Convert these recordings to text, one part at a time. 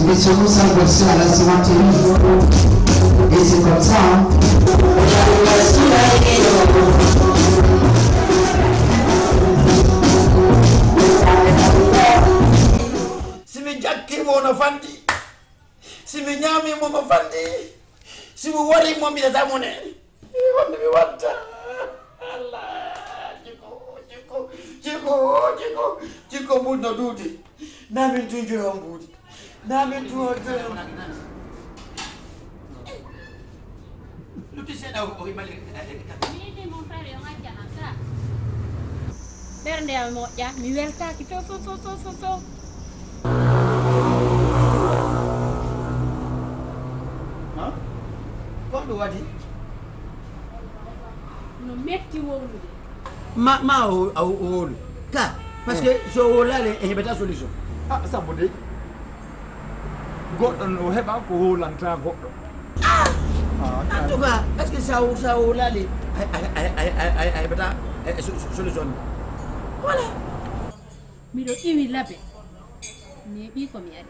Monsieur Moussa Bossé à la cimenterie. Et c'est comme ça. Si me jacki mono fandi, si me nyami mono fandi, si me wari mo mi da mo ne. Wonde mi watta. Allah, jiko budno dudi. Na min tunjo on budi. Na min tunjo on. Tu sais là où il m'a dit. Mon frère est en train de Bernard mo ya mi welta ki so. Hein? Quando wadi? No metti wolu. Ma o ka parce que so la le e beta solution. Ah sabude. Goddo no heba ko holanta goddo. En tout cas, est-ce que ça là les solution? Voilà. Miro iwi labe. Ne bi ko mi ade.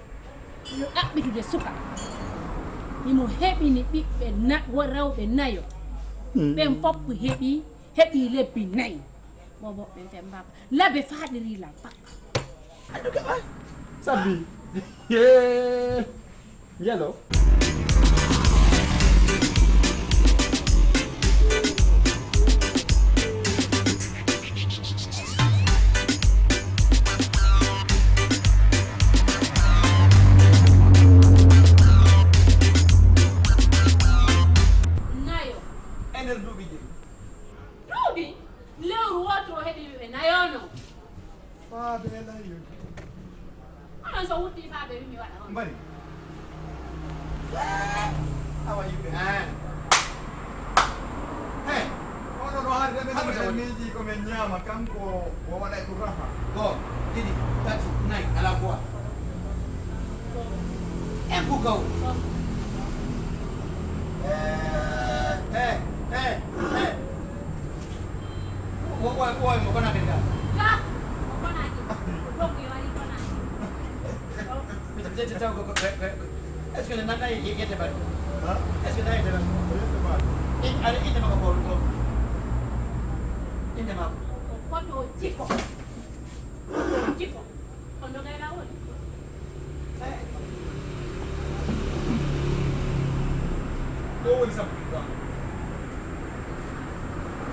Yo dabbitude suka. Imo hebi ni bibbe na warawbe nayo. Ben fop hebi lebbi nay. Bobo ben fembaba. Labe fadiri la pak. En tout cas, Sabi. Yeah. Yellow. Mbali. How are you? Hey. Ono no hande be miji ko men nyama kanko o wada ko rafa. Go. Didi. 39 à la fois. Un coup go. Hey. Wo mo kona benda. Ka. Mo kona ki. Roki wali kona. Est-ce que le nana y était pas? Est-ce que le nana était pas? Il ne m'a pas compris. Il ne m'a pas. Quando tipo. Quando gai la ora. Dove sa puta?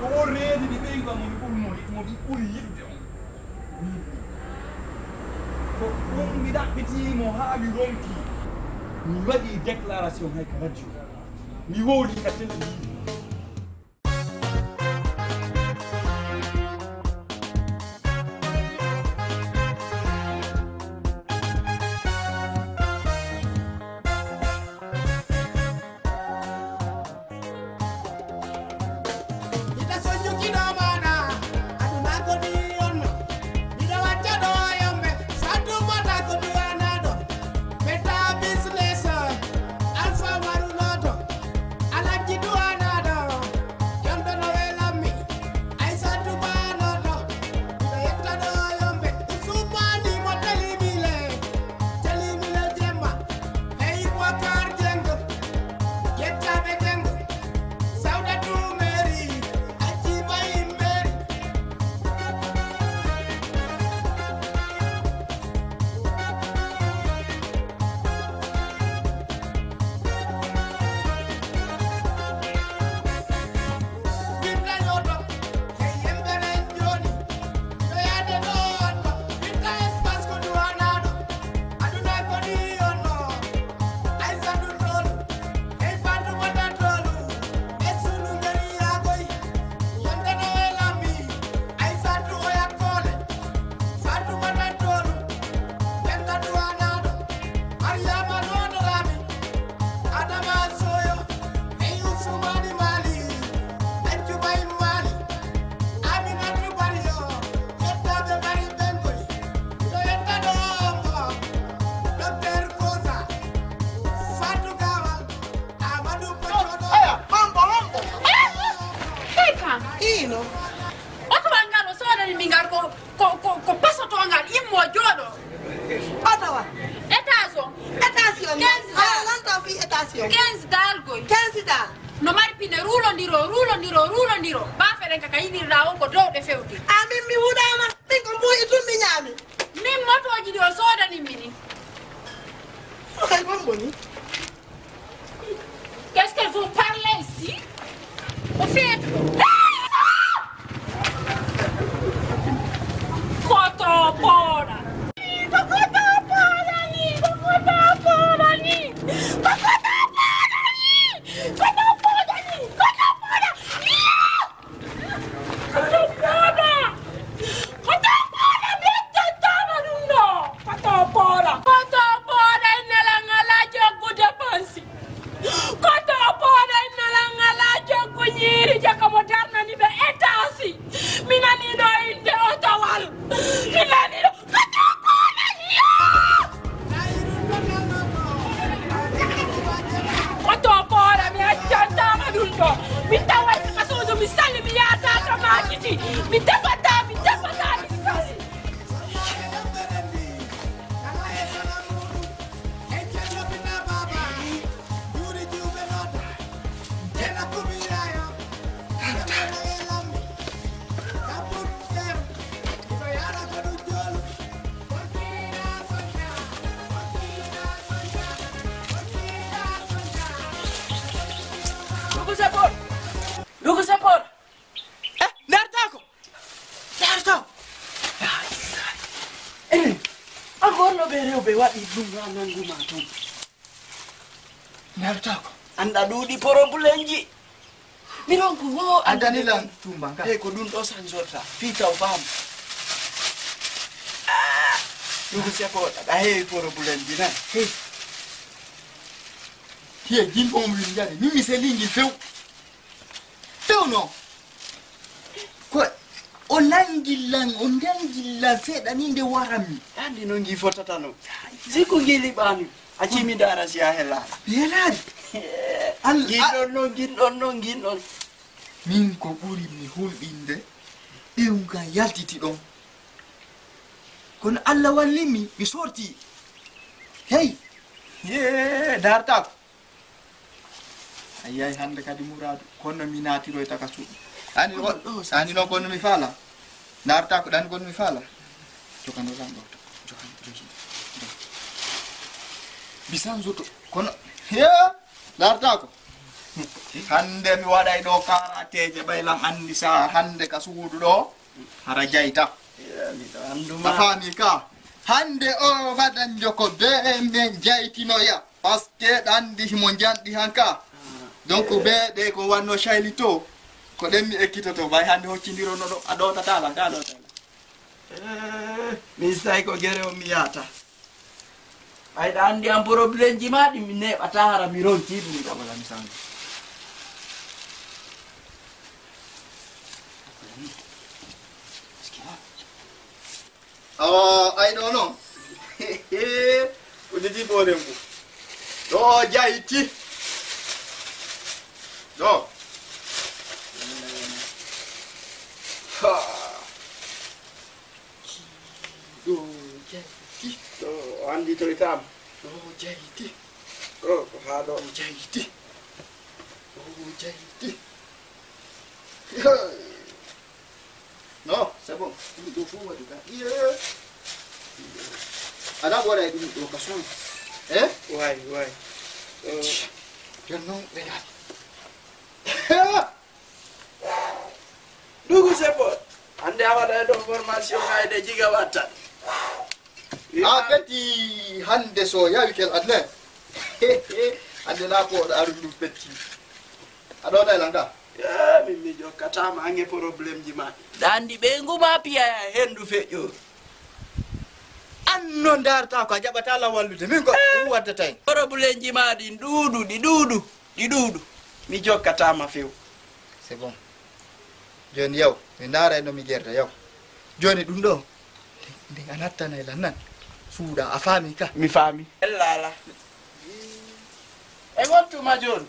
Ko redi di benga mo bi puri yidde on. Ko mi da piti mo haali ronki. Mi waɗi déclaration hay ka radio mi wowli ka télévision. taw fi station 15 dal goy 15 dal no mari pine rulondiro ba fere ka yidirda on ko dowde fewti amin mi wudama min ko moyi tum mi ñaami min motoji do sodani mini kay kon boni qu'est-ce que vous parlez ici au fait Kotopora Lugu sapor. dartako Darto. Agorno be rewbe wadi dum nanguma ton. Nartako. Anda dudi problemji. Mi non ko wo Andani lan tumbanga. e ko dun do sanjorta. Fita o fam. Lugu sapor da he problemji na. Hey. Hier jimbo mo ngani. Mimi selingi few. Few no. Ko onangilla seɗa ni nde warami Andi no ngi fotatano. Ziku ngili bani. Acimi dara siya hela. yelade Gindon. min ko ɓuri mi hulɓinde ɗewga yaltiti ɗon kono allah wallimi mi sorti hey ye dartako ayyay hande kadi mouradu kono mi natiro e taka suuɗi ani noon kono mi faala dartako ɗani kono mi faala jokano tan ɗo jokano bisan soto kono he dartako hande mi waɗay ɗo karateje ɓayla handi sa hande ka suudu ɗo hara jayta a faami ka hande o waɗan joko be men jaytinoya par ce que ɗandi himo janɗi han ka donc be ɗe ko wanno cayli to ko ɗen mi ekkitoto bay hande hoccidirono ɗo a ɗotatala ka ɗotala Mi sai ko gere o mi yata. Ay da andi am problem ji ma mi neɓata hara mi ronki ɗum kam. wala mi sango ay ɗo noon ko jiji ɓoren mbo ɗo jayti ɗo ɗo jayti To andi to itam. ɗo jayti Ko ha do. ɗo jayti ɗo jayti non c'est bon ɗum ɗo fof waɗi ka aɗa waɗa e ɗum ɗo ka son e Why? jon noon ɓeɗat Dugu sepot. Ande awada do formation kayde jiga watta. a petti hande so yawi kel adle ande la ko ɗo aru ɗum petti aɗa waɗa e langa Ya mi jokkatama ange problem ji ma. Dandi be nguma piya hendu feƴƴo. an noon darata ko a jaɓata la wallude min ko ɗum waddata en Problem ji ma ɗi ɗuɗu. Mi jokkatama few. c'est bon joni yaw mi daara no mi jerta yaw joni ɗum ɗo nde a nattana e lan nan suuɗa a faami ka Mi fami. Lala. E gontuma joni.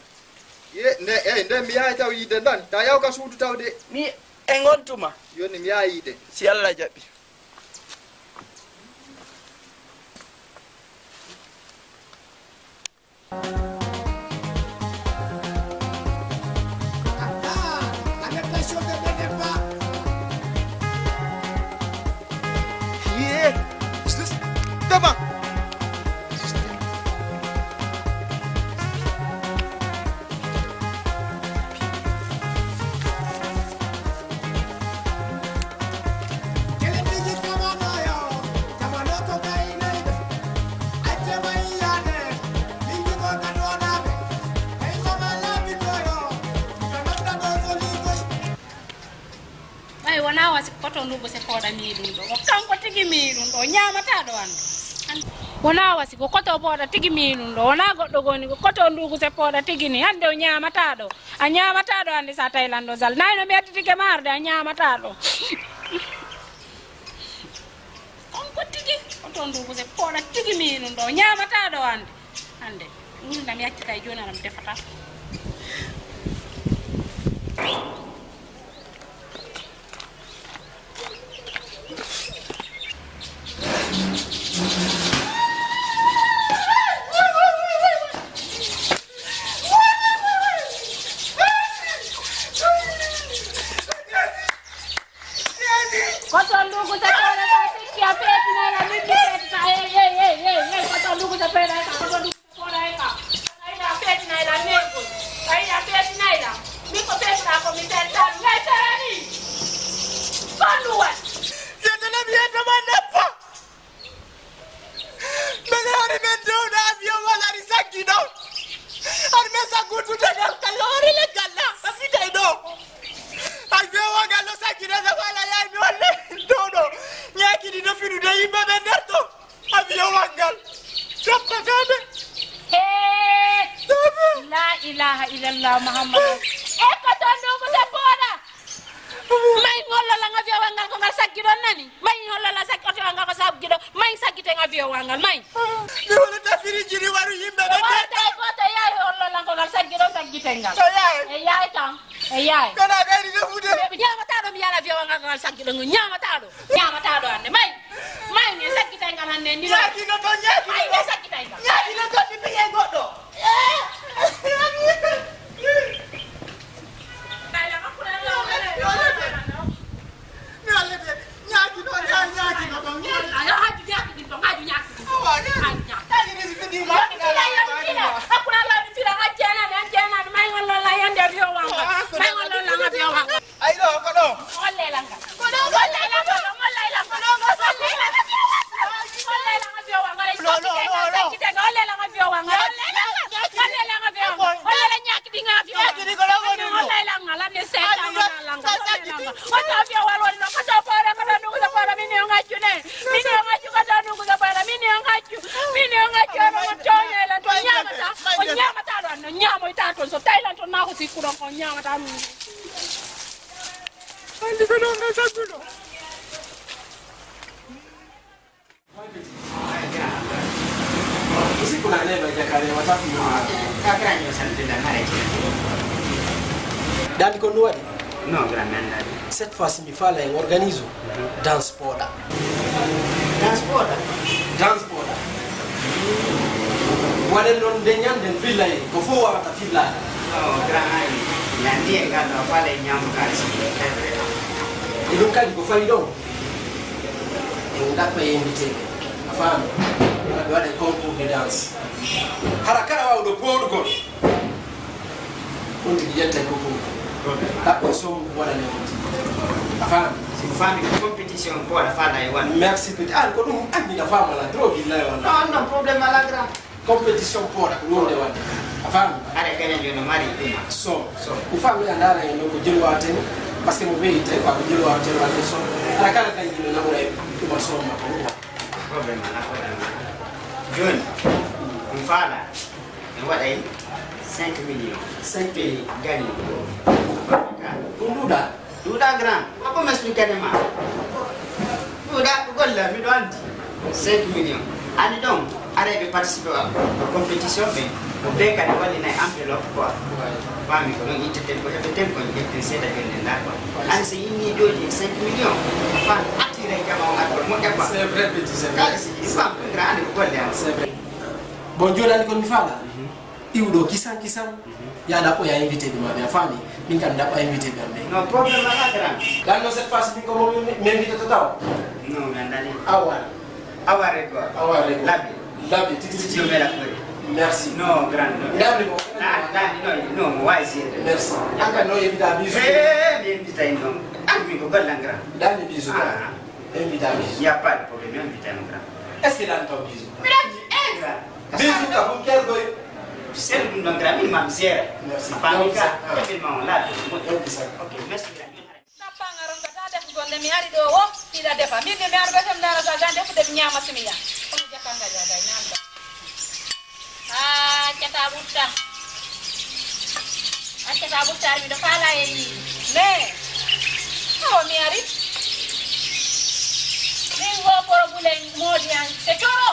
nde mi yahay taw yiide nan ta yaw ka suudu tawde Mi e gontuma. joni mi yaha yiide Si Allah jaɓi. koto ndugo se poda mi dum do kanko tigi mi dum do nyamata do ande wona wasi ko koto poda tigi mi dum do wona goddo goni ko koto ndugo se poda tigi ni hande o nyamata do a nyamata do ande sa Thailand do zal nayno mi attike marde a nyamata do kanko tigi koto ndugo se poda tigi mi dum do nyamata do ande min dam yaccita joni aram defata ilaha illallah Muhammad eko tondo ko se poda may ngollo la nga via wangal ko ngal sakki don nani may ngollo la sakki oto nga ko sab gido may sakki te nga via wangal may ni wala ta firi jiri waru yimbe be de ko te yaay ngollo la ko ngal sakki do sakki te ngal e yaay tan e yaay kana be di defude be nyama ta do mi yala via wangal ko ngal sakki do nyama ta do ande may ni sakki te ngal ande ni yaaki no to nyaaki may ni sakki te ngal nyaaki no to di be goddo Dan ko nuwadi No, grande. cette fois-ci mi fala en organise dance poda wala non de nyande villa ko fo wata villa No, grande. Nandi e gado fale nyam kasi. e dum kadi ko fali don en dakko invité afam wala do wada concours de danse harakara wa do podu gon on tigi yetta ko dakko so wala ne afam Si fami competition pour la fala e wan. merci petit an ko dum andi na fama la trop villa wala No, problema la grande. competition poda ko wonde wala afam Are kene jono mari duma. so ufam ya ndala en ko jelo waten parce que mo be ite ko jelo waten wala so harakara kay ni na mo e ko so ma ko Problema la problema. Joni. Fala. E wadai 5 millions. 5 Pe gani. Duda Grand. Apa me explica de ma? Duda golla mi do andi. 5 millions. Ani donc arrête de participer à la compétition mais au bec à l'école il a enveloppe quoi. Fami ko non itete ko ete ko ngete seda gende na quoi. Ani se ini doji 5 millions. Fa atire jama on ko mo jaba. c'est vrai petit c'est Kali si fa grand ko golle c'est vrai bon jodani kon mi fala iwdo kisan ya da ko ya invité bi ma bien famille min kan da ko invité bi ambe No problème la grand. dan no cette fois min ko mo m'invité to taw No ngandani. aware Aware labi titi Dio me la fuori. merci No grand. labi mo No wise. merci aka no yebita bisu Mi invita in non. Mi ko golla grand. dani bisu invita bisu Il y a pas de problème, invita un grand. est-ce que dan taw bisu Grand. bisu ka bu ker doy C'est le nom grand, ma misère. Merci. Famille, événement là. ok ça Ok, merci. Tapanga ronga ta def gonne golle mi ari ɗo o ila defa min de mi arɓe tem darata ga defude mi ñama simi ya kono jakanga jada ñamda accata ɓutta accata ɓuttari miɗo faala e ni mais o mi ari min wo porobulen moodi an c'est toro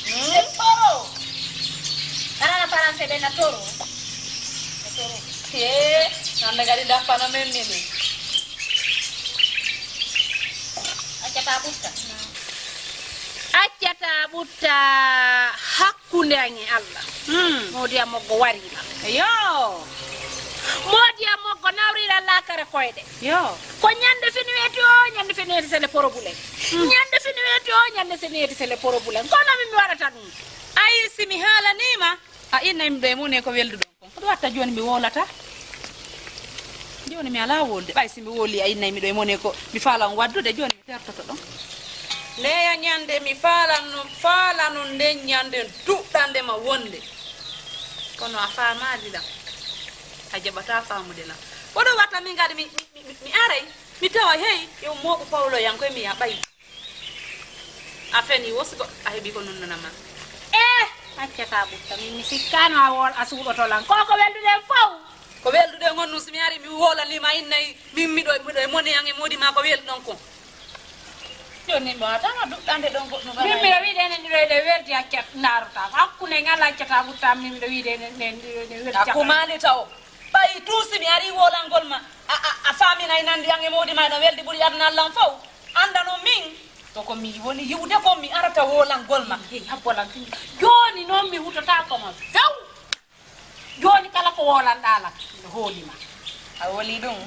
c'est toro anana français ɓe na toro c'est toro nande kadi daffana men nini accata ɓutta hakkunde an e allah moodi am moggo warima yo moodi am moggo nawrira lakare koyɗe yo ko ñande fini weeti o ñande fini weeti sele porobulen ñande fini weeti o ñande fini weeti sele porobulen kono min mi waɗata ɗum ayi simi haalanima a inna yimɓe mune ko welduɗon kon koɗo watta joni mi wolata joni mi ala wolde ɓay simi woli a innayi miɗo e mone ko mi faalan waddude joni mi tertoto ɗon neya ñande mi faalanu nden ñande duɗɗandema wonde kono a faamali lam a jaɓata faamude lam oɗo watta min gadi mi aray mi tawa hey yo moɓu pawlo yankoye mi ya ɓayi a feni wosgo a heeɓi ko nonnanama accata ɓutta min mi sikkano a suuɗotolan koko welduɗen fof ko weldude gonnu somi ari mi wolanima innayi min miɗo e moni an e moodi ma ko welɗon ko joni mi watama duɗɗande ɗon goɗɗum min miɗo wiide enen ɗiɗo ɗe weldi accat darota hakkude ngal accata ɓutta min miɗo wiide enen weldi hakkumani taw ɓayi tuusi mi ari wolangol ma a faminay nandi an e moodi ma no weldi ɓuuri adnallan fof andano min to ko mi woni yiwde ko mi arata wolangol ma hey habbolan joni noon mi hutotako few joni kala ko wolanɗala no hoolima a woli ɗum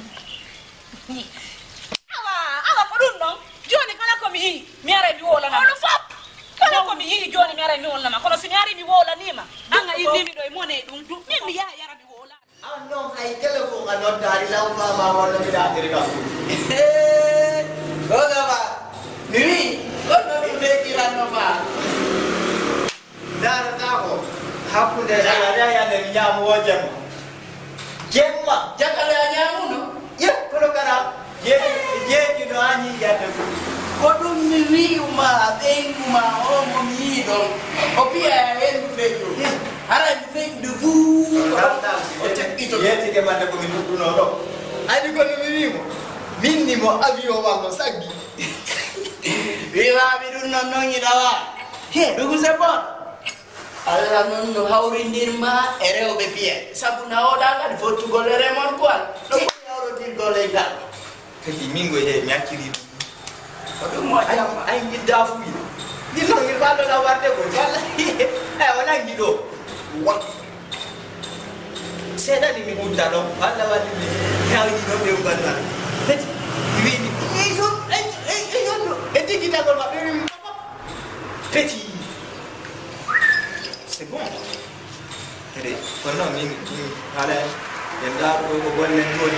awa ko ɗum ɗon joni kala komi yii mi ara mi wolanama ono fop kala komi yii joni mi ara mi wolanama kono somi ari mi wolanima anga innimi ɗo e mone ɗum min mi yaha yara mi wola an noon hay téléphone a noddari law fama wonno mbiɗa adiri kam ogama mi wi goɗɗo mi fekirannofa darata ko hakkude ala yande mi ñaamu o jemma jakale a ñaamuno ye kono kara jeeɗiɗo an yiyande ko ɗum mi wi'uma ɓeyduma o mo mi yii ɗon o piya a hendu feyɗo haray mi feyɗude fuu o teɓɓito yettike mande komi duɗɗuno ɗo adi kono mi wimo min ni mo avion wallo saggi wiwami ɗum non noon yiɗawa he ɗugu c'est bon Allah non no hawrindirma e rewɓe piye sabu nawoɗa kadi fottugol e remon quoi ɗo fof yawrotirgol e ngal kadi min go he mi acciri ko ɗum mo jamma ay gidda fuyi ɗinno ngir falloɗa warde ko walla e wona giɗo wa seeɗani mi hudda ɗo walla wadde mi yawji ɗo ɓe uganna kadi mi wini e yonno e tigitagol maɓɓe mi petit c'est bon kadi kono noon min haala en daaruɗo ko gollen toon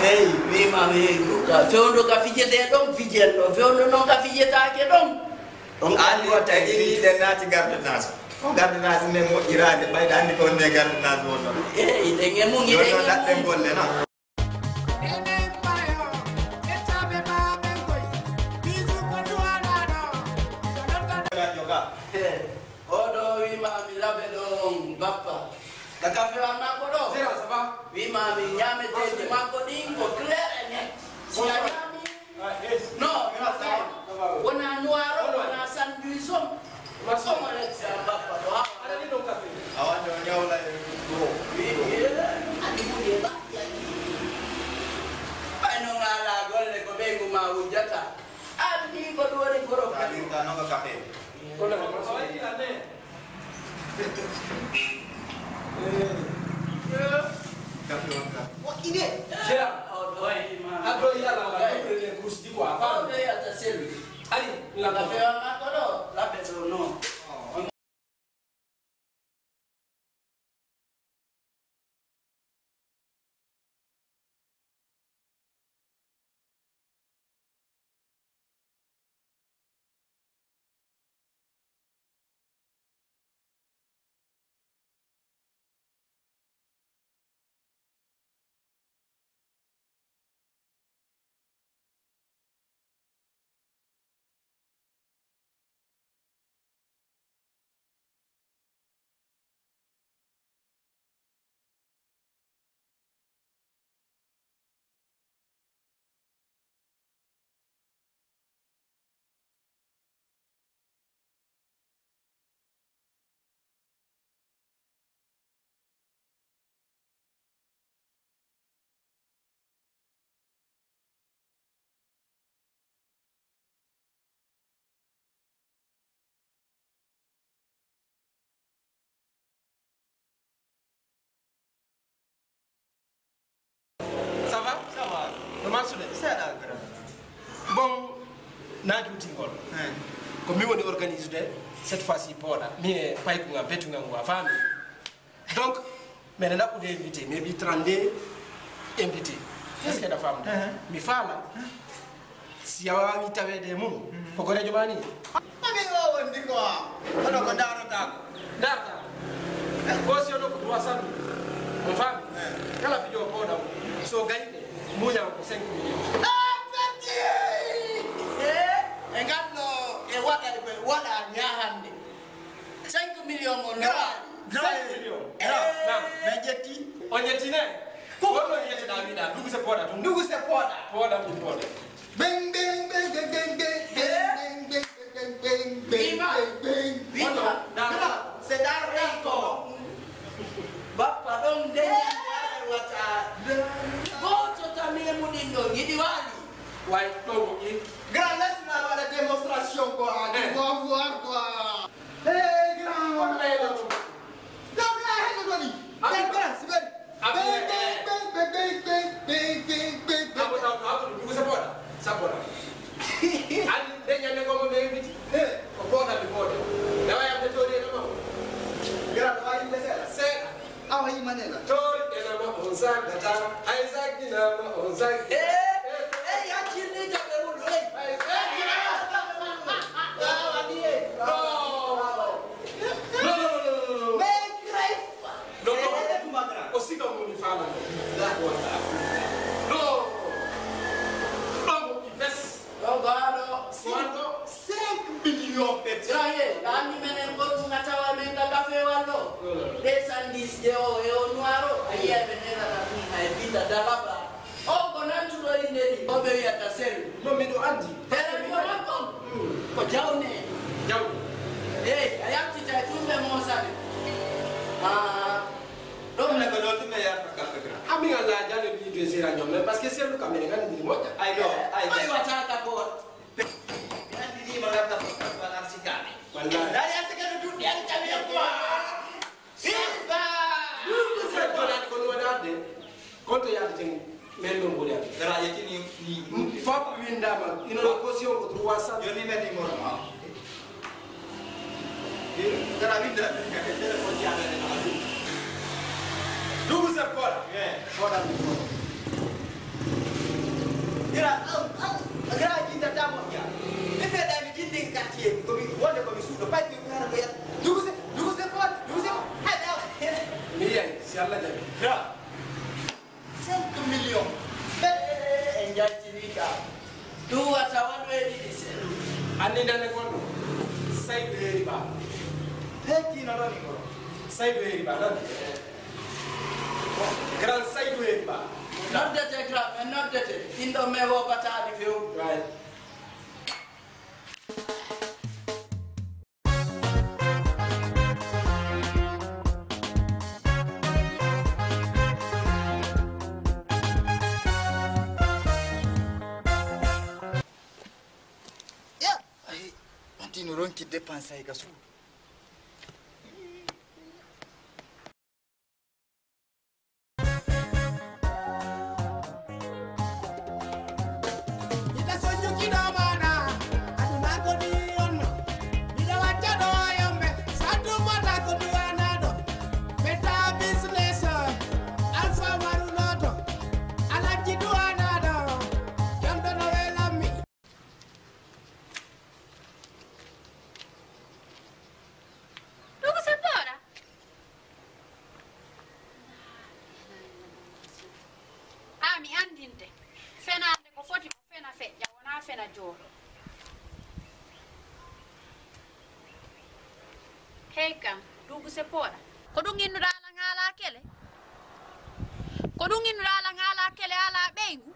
eyi wimami ka fewndo ka fijete ɗon fijen ɗo fewndo noon ka fijetake ɗon ɗon andi watta iriɗe naati gardenage o gardenage nden moƴƴirade ɓayde andi ko wonde gardenage wonno eyi ɗe gemugiɗe ɗo daɗɗen golle na oɗo wimami laɓe ɗon bappa da café wa makko ɗo wimami ñameteje makko ɗin ko clair et net si a ñami non wona noir o wona sandwich om omolet sa bappa ɗo awaɗo ñawla andi ɓuuri e ɓaƴƴi ɓay noon ala golle ko ɓeygu ma wujjata andi ko ɗum woni goroka café What you did? Yeah. Agro yala la le course di quoi. Oh, they are the same. Allez, la Café à Macoro, la personne non. na jutingol ko mi woni organise de cette fois ci poda mi e pay ko ngam betu ngam wa fami donc mais na ko invité mais bi 32 invité est-ce que da fam mi fala si yawa mi tawede mum ko ko rejo bani Mami o ndi ko. Ono ko darata. ko si ono ko 300 on fami kala video poda so gagne munya ko 5 millions Engatno e wada nyahande 5 million on Gra 5 millions Na jeti. onyetine ko do yete da vida ndugu se poda to ndugu se poda mi poda Bing bing bing bing bing bing bing bing bing bing bing. Viva Sedariko Bapa dong de wata Voto tamie mudindo gidiwali wai to yi Grand, laisse-moi avoir la démonstration quoi. Tu vas voir quoi. Hey grand. Non mais arrête de donner. Grand, c'est bon. Bing bing bing bing bing bing bing bing. Aku ndugu se poda ani denya ne ko mo be biti ko poda bi poda da waya be tori na mo Grand, tu vas y laisser. se Ah oui, manela. tori de na mo onza gata Isaac dina mo onza ya chini ja be mu loi Osika mo ni fala la ko no no invest Ogado Quando 5 millions de Traye ami menen ko ngatawa men ka cafe wallo desandis de o noiro aye benera la fina e vita dalabra o konantu do indeli o be yata sel no mi do andi tere ko makko ko jawne jaw ayakti ta tumbe mo sabe Donc le gars tu me y'a pas café grand. ami ngala jale bi de zera nyom parce que c'est le caméra kan di mo I know. ay wataka ko Nanti mau kata apa sikane. wallahi dari asika do dudi an tabi ko Simba c'est ko na ko no na de konto ya de men no bolia Gara ya ni fop winda ma ino caution ko 300 yo ni meti mo ma. Gara winda ko dia na. ndugu se poda poda Gara jinda tamo ya. Ife da mi jindi quartier ko mi wonde ko mi sudo pa ki ngara ko ya. Dugu se pot. Ada. million si alla jabi Gara 5 millions. enjatirika tu watawado edidi selu anni dane ko say be riba Heki na roni ko. say be riba non grand say be riba noddete gram e noddete indo me wo batadi few right Ya. Nanti nuron ki dépenser ka su. mi andinte fenande ko foti ko fena feƴƴa wona fena jooɗo hey kam duugu se pooɗa ko ɗum innuɗa ala ngala kele ko ɗum innuɗa ala ngala kele ala ɓeygu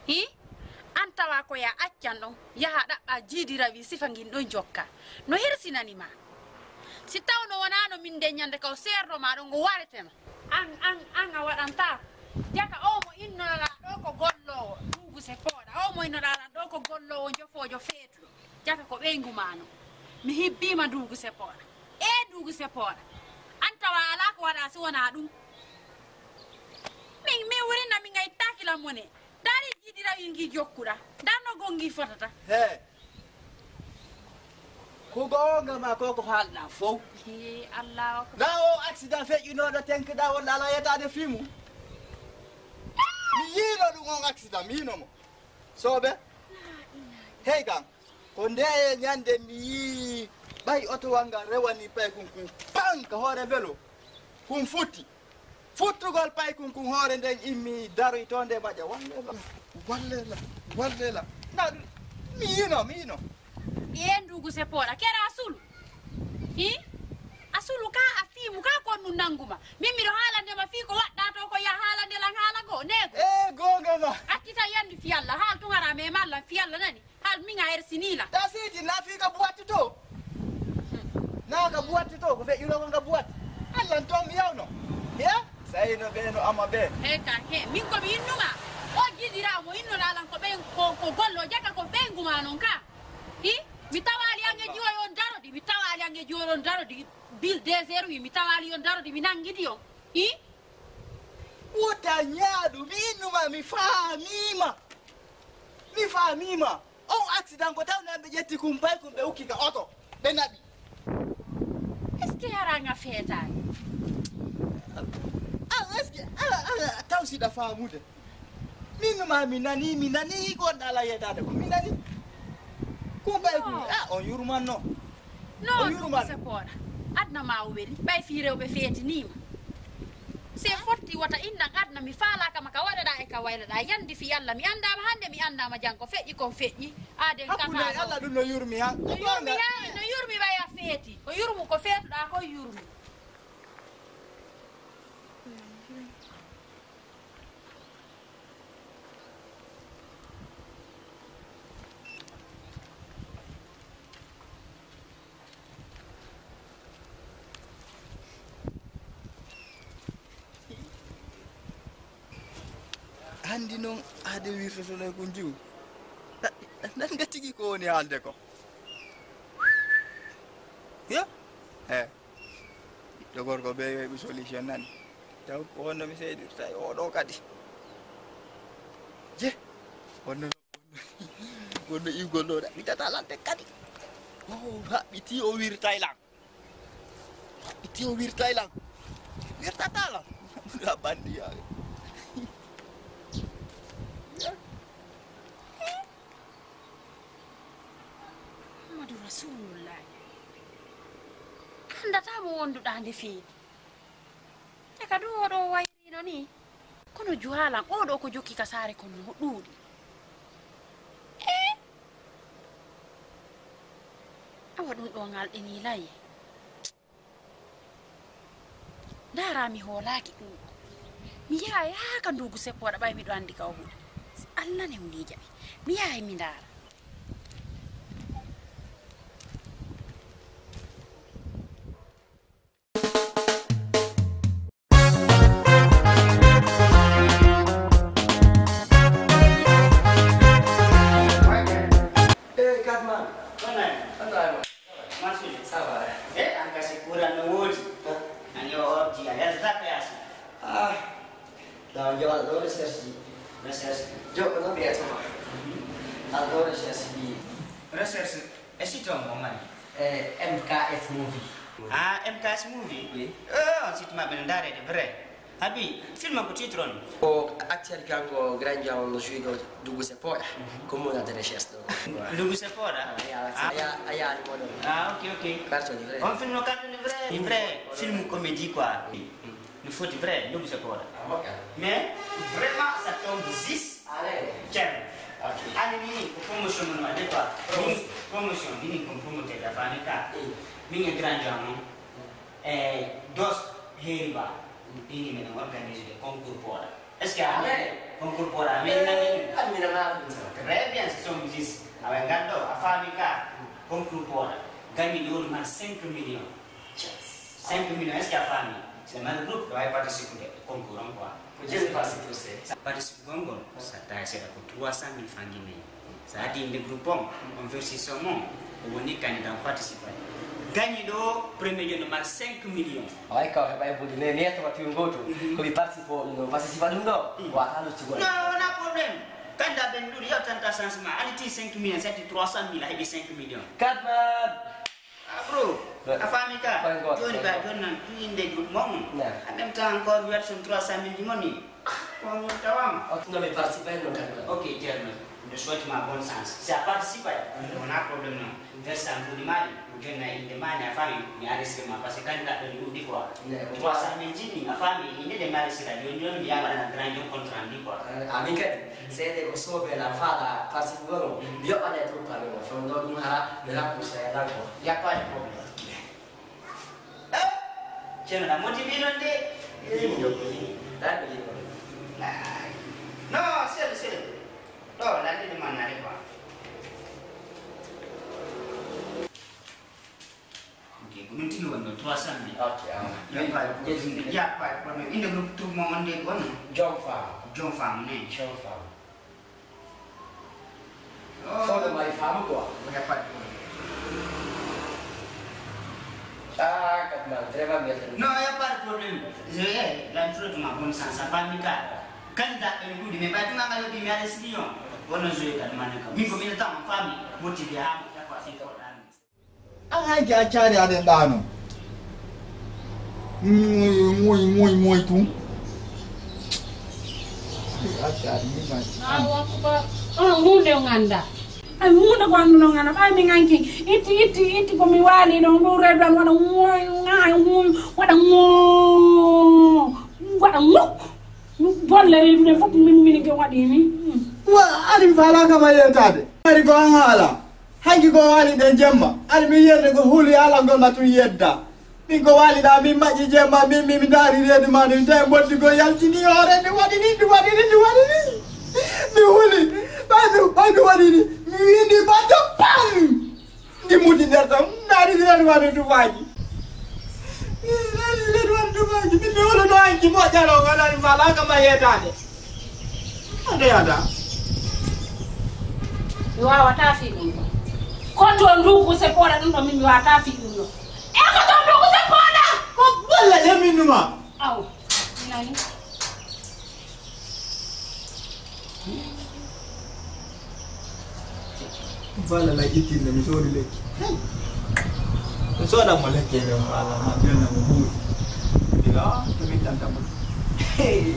hi an tawa ko ya accan ɗon yaha ɗaɓɓa jiidira wi sifa ngin ɗon jokka no hirsinanima si tawno wonano min de ñande kaw serdo ma ɗo ngo waretema an a waɗanta jaka o mo innoɗa ɗo ko gollowo duugu se pooɗa o mo innoɗa ɗo ko gollowo jofojo feetuɗo jaka ko ɓeygu mano mi hibbima duugu se pooɗa duugu se pooɗa an tawa ala ko waɗa si wona ɗum min wurina min gay takilam mone dari jidira ingi jokkuda danno gongi fotata he ko gonga ma ko halna fo he Allah na o accident feƴƴinoɗo tenkeɗa wonɗa ala yetade fimu mi yiino ɗum on accident mi yiinomo sooɓe hey kam ko nde e ñande mi yii ɓay oto wanga rewani pay kunkun panka hoore welo kum futti futtugol pay kunkun hoore nden immi daroy to nde maƴa wallela na mi yiino yendugu se poɗa kera asulu hi asulu ka a fimu ka konnu nanguma min miɗo haalandema fii ko waɗɗa to ko ya haalandelan haala go nego e gonga ma accita yandi fiyalla haal tugara me mallan fiyalla nani haal min a hersinila ta siiti na fii ka buwatti to na ka buwatti to ko feƴƴuno nga buwatti allan toon mi yawno he sayno ɓeeno ama ɓe he ka he min komi innuma o jidiramo innoɗalan ko ɓen ko gollo jaka ko ɓenguma noon ka hi mi tawali ange jiwoy on darodi mi tawali ange jiwoy on darodi bil désert wi mi tawali on darodi mi nangidi on hi wuta ñaaɗu mi innuma mi faamima on accident ko tawne ɓe ƴetti kum pay kum ɓe ukki ka oto ɓe naɓi est ce que yaranga feetani est ce que taw siɗa faamude minnuma mi nani gonɗa ala yetade ko mi nani kum pay kum on yurmanno non ɗum se pooɗa adna ma o weli ɓay fi rewɓe feetinima se fotti wata innan adna mi faalakama ka waɗaɗa e ka waylaɗa yandi fi Allah mi andama hande mi andama janko feƴƴi kon feƴƴi aden hakkude Allah ɗum no yurmi ha no yurmi ɓaya feeti ko yurmu ko feetuɗa ko yurmi handi noon ade wirtotono ko jiw nanga tigi ko woni haalde ko yo ɓiɗɗo gorko ɓe weɓi solution nani taw ko wonno mi seydirta e oɗo kadi je wonno iwgol ɗo ɗaɓɓitata lante kadi haɓɓiti o wirtaylan wirtatalan a bandi yaade rasulullah andatamo wonduɗa nde feewi te kadi oɗo wayrino ni kono juhalan oɗo ko jokki ka saare kono o ɗuuɗi awa ɗum ɗo ngalɗini layi dara mi hoolaki ɗum mi yahay haa ka ndugu seppoɗa ɓay miɗo andi ka o huɗa Allah newni jaɓi mi yahay mi ndaara MKS movie. MKS movie? Oui. On sait ma ben d'arrêt de vrai. Abi, film ko titre on. O acteur kango granja on jouigo Ndugu Sepora. Comune de recherche. Ndugu Sepora? Aya ni modo. Ok. Carton de vrai. On film no carton de vrai. Une vraie film comédie quoi. Il faut du vrai Ndugu Sepora. Mais vraiment ça tombe 10. Allez. Tiens. Ani ni promotion no ade quoi. Promotion ni ko promoter da fanika. Minha grande amor. Dos heriba. Ini men organiser des concours pour. Est-ce que concours pour la mais très bien ce sont 10. Avec gando a fabrica concours pour. Gagner de 5 millions. 5 millions est-ce qu'il y a famille? C'est le même groupe qui va participer au concours quoi. Je participer. Participer au concours. Ça t'a c'est pour 300 000 francs guinéens. Ça a dit le groupe on verse son nom. On est candidat participer. Gagner do premier jour nomar 5 millions. Ai kau hebai budi ne to mati ngoto. Ko participo no participa dum do. Wa halu tu. No, no problem. Quand tu as ben il y a tant de changement. Allez, 5 millions, c'est 300 000, il y a 5 millions. 4 Bro, la famille, tu es in des groupes, en même temps, encore, version 300 000 du money. Non, mais participer, non, Ok, Germain, je souhaite ma bonne sens. Si à participer, on a un problème, non. Verse un peu de mal, je n'ai pas de mal à la famille, mais à risque, parce que quand tu as une des fois, 300 000 dînes, la famille, il est de mal, c'est la union, il y a un grand contrat, quoi. Amica, se devo sopra la fala participer, io ho detto un parlo, sono un hara, me la puse a l'acqua. Il n'y a pas de problème. Tu as motivé, non? Non, c'est. Non, là, tu demandes pas. Ok, vous me dites 300 000. Ok, Il n'y a pas de problème. Il y a tout le monde est bon. John Farm, né? John Farm. Sono mai fame qua. Il n'y a pas de problème. Ah, capito, treba mettere. Non, il n'y a pas de problème. Je vais l'intro de ma bonne sens. Sa famille, quand tu as un coup de mais tu n'as pas de bien décidé. On a joué comme ça. Mais comme il est en famille, motivé à faire quoi. Anche a chiare adendano. Muy tu. Hunde nganda. Ay hunde kwanu no ngana ay mi nganki iti ko mi wali no do redwan wada bolle ne fop min ke wadi ni Wa ari fala kama yetade. Ari ko hala. Hangi ko wali de jemma. Ari mi yedde ko huli ala ngol matu yedda. Mi ko wali da mi maji jemma mi dari redi manu tay botti ko yaltini hore ni wadi ni. Mi huli. Badu wadi ni. Mi windi bato pam. Di muti derta nari redi manu tu faji. Mi huli no anki mo jalo ngala ari fala kama yetade. Ada. wa watafi ndo kondo ndugu sepora ndo mimi watafi ndo eko to ndugu sepora Ko balla le minuma. au nani Balla la gitin na misori le. So na moleke le balla na bella mu. Diga, to mi tanta mo. Hey.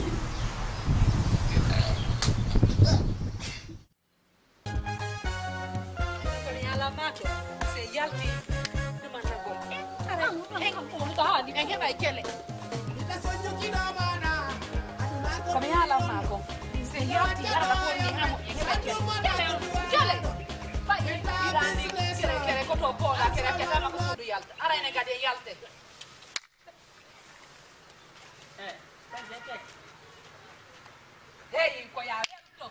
Hey, ko ya to.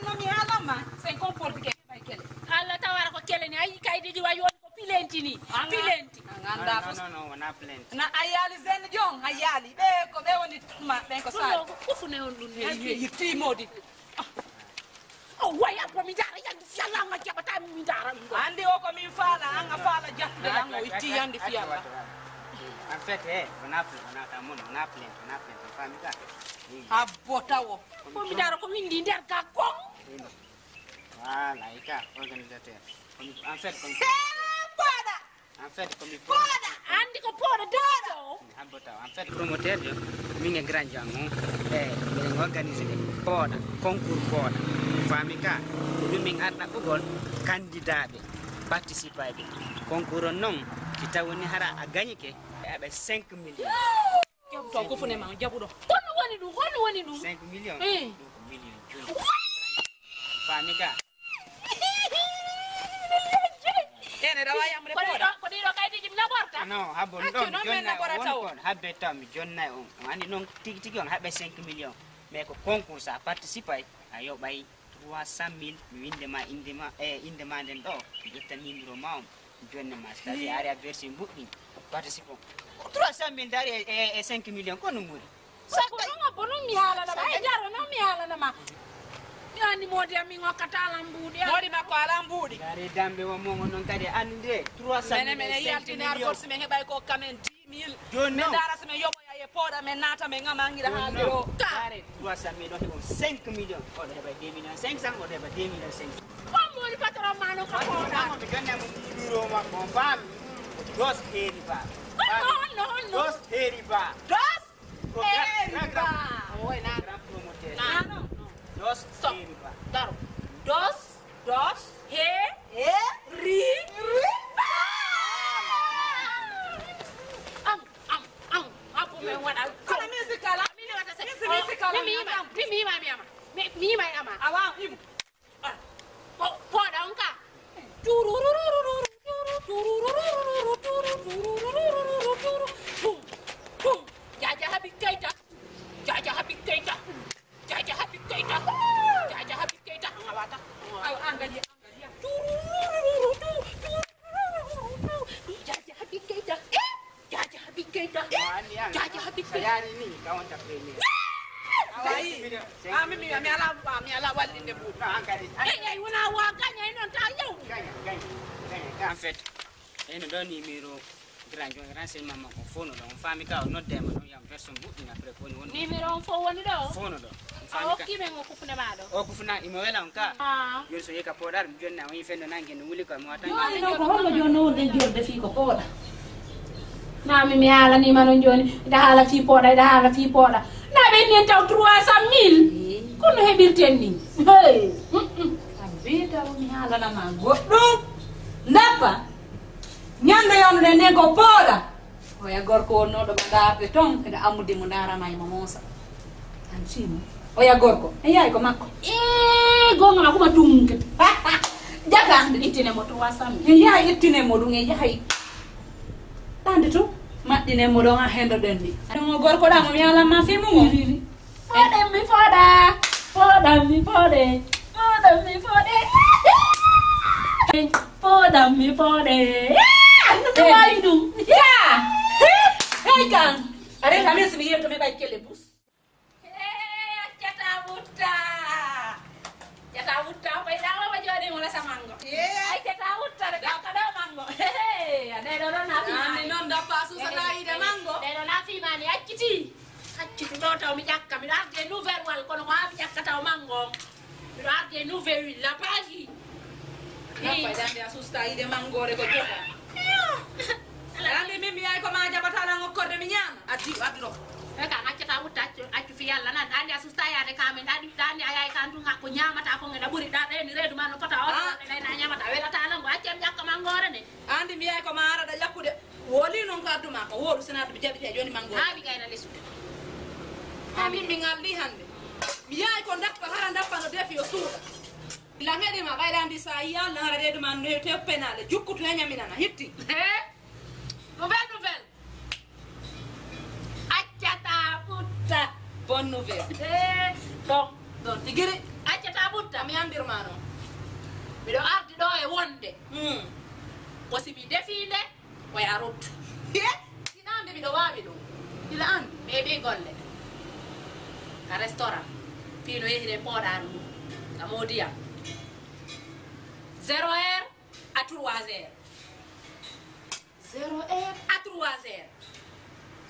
Non mi ala ma, sei comporti che fai kele. alla tawara ko keleni ay kaydi ji wayo ko pilenti ni pilenti Nganda No, na plenty. na ayali zen jong ayali be ko be woni ma be ko sa. ko fu ne on dun ne Yiti modi. oh waya ko mi dara yandi fiala nga jabata mi dara Andi o ko mi fala anga fala jattude yango yiti yandi fiala. En fait, on a plenty. Famille. Abotawo. ko mi dara ko windi der ka ko Voilà, organisateur. En fait, andi ko poda dodo en fait, promoteur, mi ngi grand jango, mi organiser poda, concours poda. Famille ka, ko mi arna ko gol candidat be participer be. Concours non, kita woni hara a gagner ke abe 5 millions. To ko fune ma jabudo. kono woni du 5 millions. Eh. 2 millions. Famille ka. Ene da wayam re poda. ko di do kaydi jim na borta No, habon Accu, don non me jonna ne borata o. on habbe tam jonna on. Ani non tigi on habbe 5 millions. Mais ko concours sa participer ayo bay 300 000 mi indema den do jotta numéro maum jonna ma stadi area version bukki participer 300 000 dari e 5 millions kono muri bono mi hala na bay jaro no mi hala na ma yani modi ami ngokata lambude Modi makko ala mbudi. dari dambe wo mo non kadi ande 300 000 Mene yalti nar ko sime hebay ko kamen 10000. Jonno. Me dara sime yobo ya e poda men nata men ngamangira haliro. Kare 300 millions, 5 millions. Oh, they have 2 millions 500, or they have 2 millions 500. Como ni patron mano ka poda. Vamos, me gana mo duro ma confirm. Dos heriba. No. Dos heriba. Dos. Heriba. Oi na. No. Dos Stop. heriba. Daro. Dos. Ri. Aku me wada. Kala musical. Mimi wata se. Musical. Mimi mai ama. Awa him. Poda unka. Jaja happy kaita. Ngawata. Aw angalia. Jaja happy kaita. Sayari ni kawan tak pele. Awai. Mimi ala walinde bu. Angkari. Eh, una wakanya ino tayo. En fait, eno do numéro grand renseignement ko fono do fami ka no dem no yam version bu ina pre ko woni Nimero fo woni do. fono do O kibe ngoku fune bado. o ku funa imawela nka Ah. yoro so yeka podar jonna woni fendo nange no wuli ko mo tan Joni no ko hollo joni wonde jorde fi ko poda. Na mi hala ni manon joni da hala fi poda. Na be ni taw 300,000. Kono hebirten ni. Hey. Abita mi hala na mango. Ndapa. Nyanda yono de nego poda. Oya gorko no do badape ton kada amudi mundara mai mamosa. Anchimo. Oya gorko. Eyai ko makko. Gonga na kuma tunke. Jaka itine moto wasam. Eyai itine modunge yahay. Tande tu. Madine modonga hendo dendi. Mo gorko da mo mi hala ma fi mu. Poda mi fode. What do you do? Yeah. Hey kan. Are kami sini yeto me bay kele bus. Jata buta bay dawa ba jodi mo la sa mango. Ay jata buta da ka da mango. Ade do na fi. Ani non da pasu sana ide mango. De do na fi mani acciti do taw mi jakka mi da de nouvelle wal kono ko am jakka taw mango. Mi da de nouvelle la pagi. Napa dande asusta ide mangore ko joka. Dande mimi ay ko ma jabatala ngokorde mi nyama. Adiro. Eka ngaceta buta accu fi yalla nan andi asusta ya de kamen dandi ayay kan du ngakko nyamata ko ngeda buri da de ni redu man fata o de na nyamata wela tala ngo accem jakka mangore ne. Andi mi ay ko ma ara da jakkude. Woli non ka duma ko woru senatu bi jabi joni mangore. Ha bi kayna lesu. Ami mi ngalli hande. Mi ay ko ndappa hara ndappa no defi yo suuda. La ngedi ma bayda andi sa yalla hara redu man no te penale jukkutu nyamina na hitti. Nouvelle. Aceta buta. Bonne nouvelle. Don tigiri Aceta buta mi ambir mano. mi do ardi do e wonde. Wasi mi definde way arut. Inande mi do wawi do. Ila an Maybe golle. Ka restaurant. Fino yehire podan. Ka modia. 0 heure à 3 heures. 0 heure À 3 heures.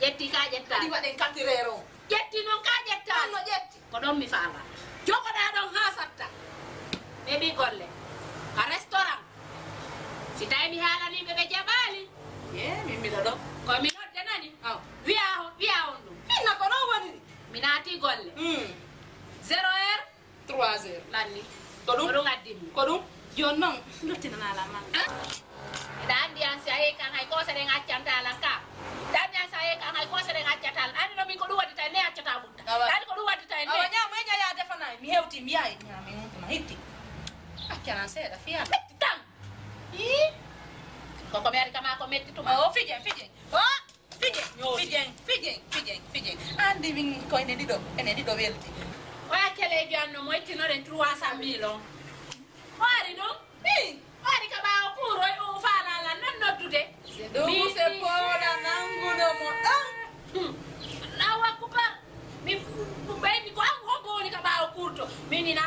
Jetti ka jetta. adi waden katirero. Jetti non ka jetta. No jetti. Ko don mi fala. Jogo da don ha satta. Maybe golle. Ka restaurant. Si tay mi hala ni be jabali. Mimi do. Ko mi nodde nani? Aw. Wiya on dum. Ina ko no woni. Minati golle. 0 heure 3 heures. lanni. Ko dum? Ko dum addim. Ko dum? Jon non luttina na la man. Dan dian saya kan hay ko sere ngaccanta lan ka. Dan dian saya kan hay ko sere ngaccatal. Ani no mi ko duwadi tay ne accata butta. Dan ko duwadi tay ne. Awanya mo nya ya defana mi hewti mi ay nya mi ngutuma hitti. Akkana seda fiya. Tam. Ko ko meri kama ko metti tuma. Oh fijen. Oh fijen. Andi min ko ene dido welti. Oya kele janno mo ittino den 300,000 on. Wari no? Wari ka ba ko ro o fala la non noddude. Do se pola nangudo mo dan. Lawa kupa. Mi beni ko am hogo ni ka ba kurto. Mini na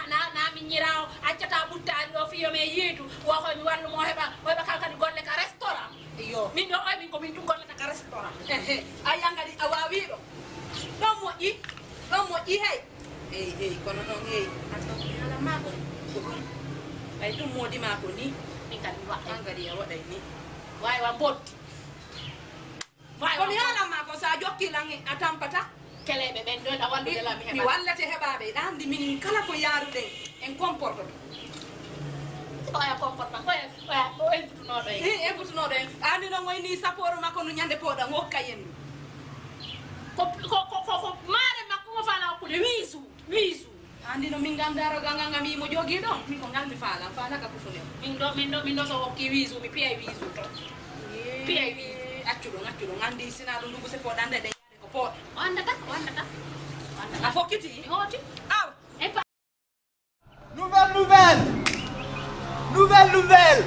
mi nyiraw accata butta do fiyo me yitu. Wa ko mi wallu mo heba kala di golle ka restaurant. Iyo. Min do ay min ko min golle ka restaurant. Ayanga di awawiro. hey kono non hey ato ala mako ay dum modi mako ni min kan wa angari ya waday ni way wa bot way kono ala mako sa jokki langi atampata kelebe ben do da wande la mi mi wallate hebabe dandi min kala ko yaarude en comporte ko ya comportement ko ya o elbutuno do e elbutuno do andi no ngoy ni saporo makko no nyande poda ngokka yen ko mare makko mo fala ko de wisu andi no min gandaro ganga mi mo jogi do min ko ngalmi fala ka ko fune min do so hokki wisu mi piay wisu to piay wisu accudo ngandi sina do ndugo se poda ande de ko poda wanda ta a fokiti hoti aw e pa Nouvelle. Nouvelle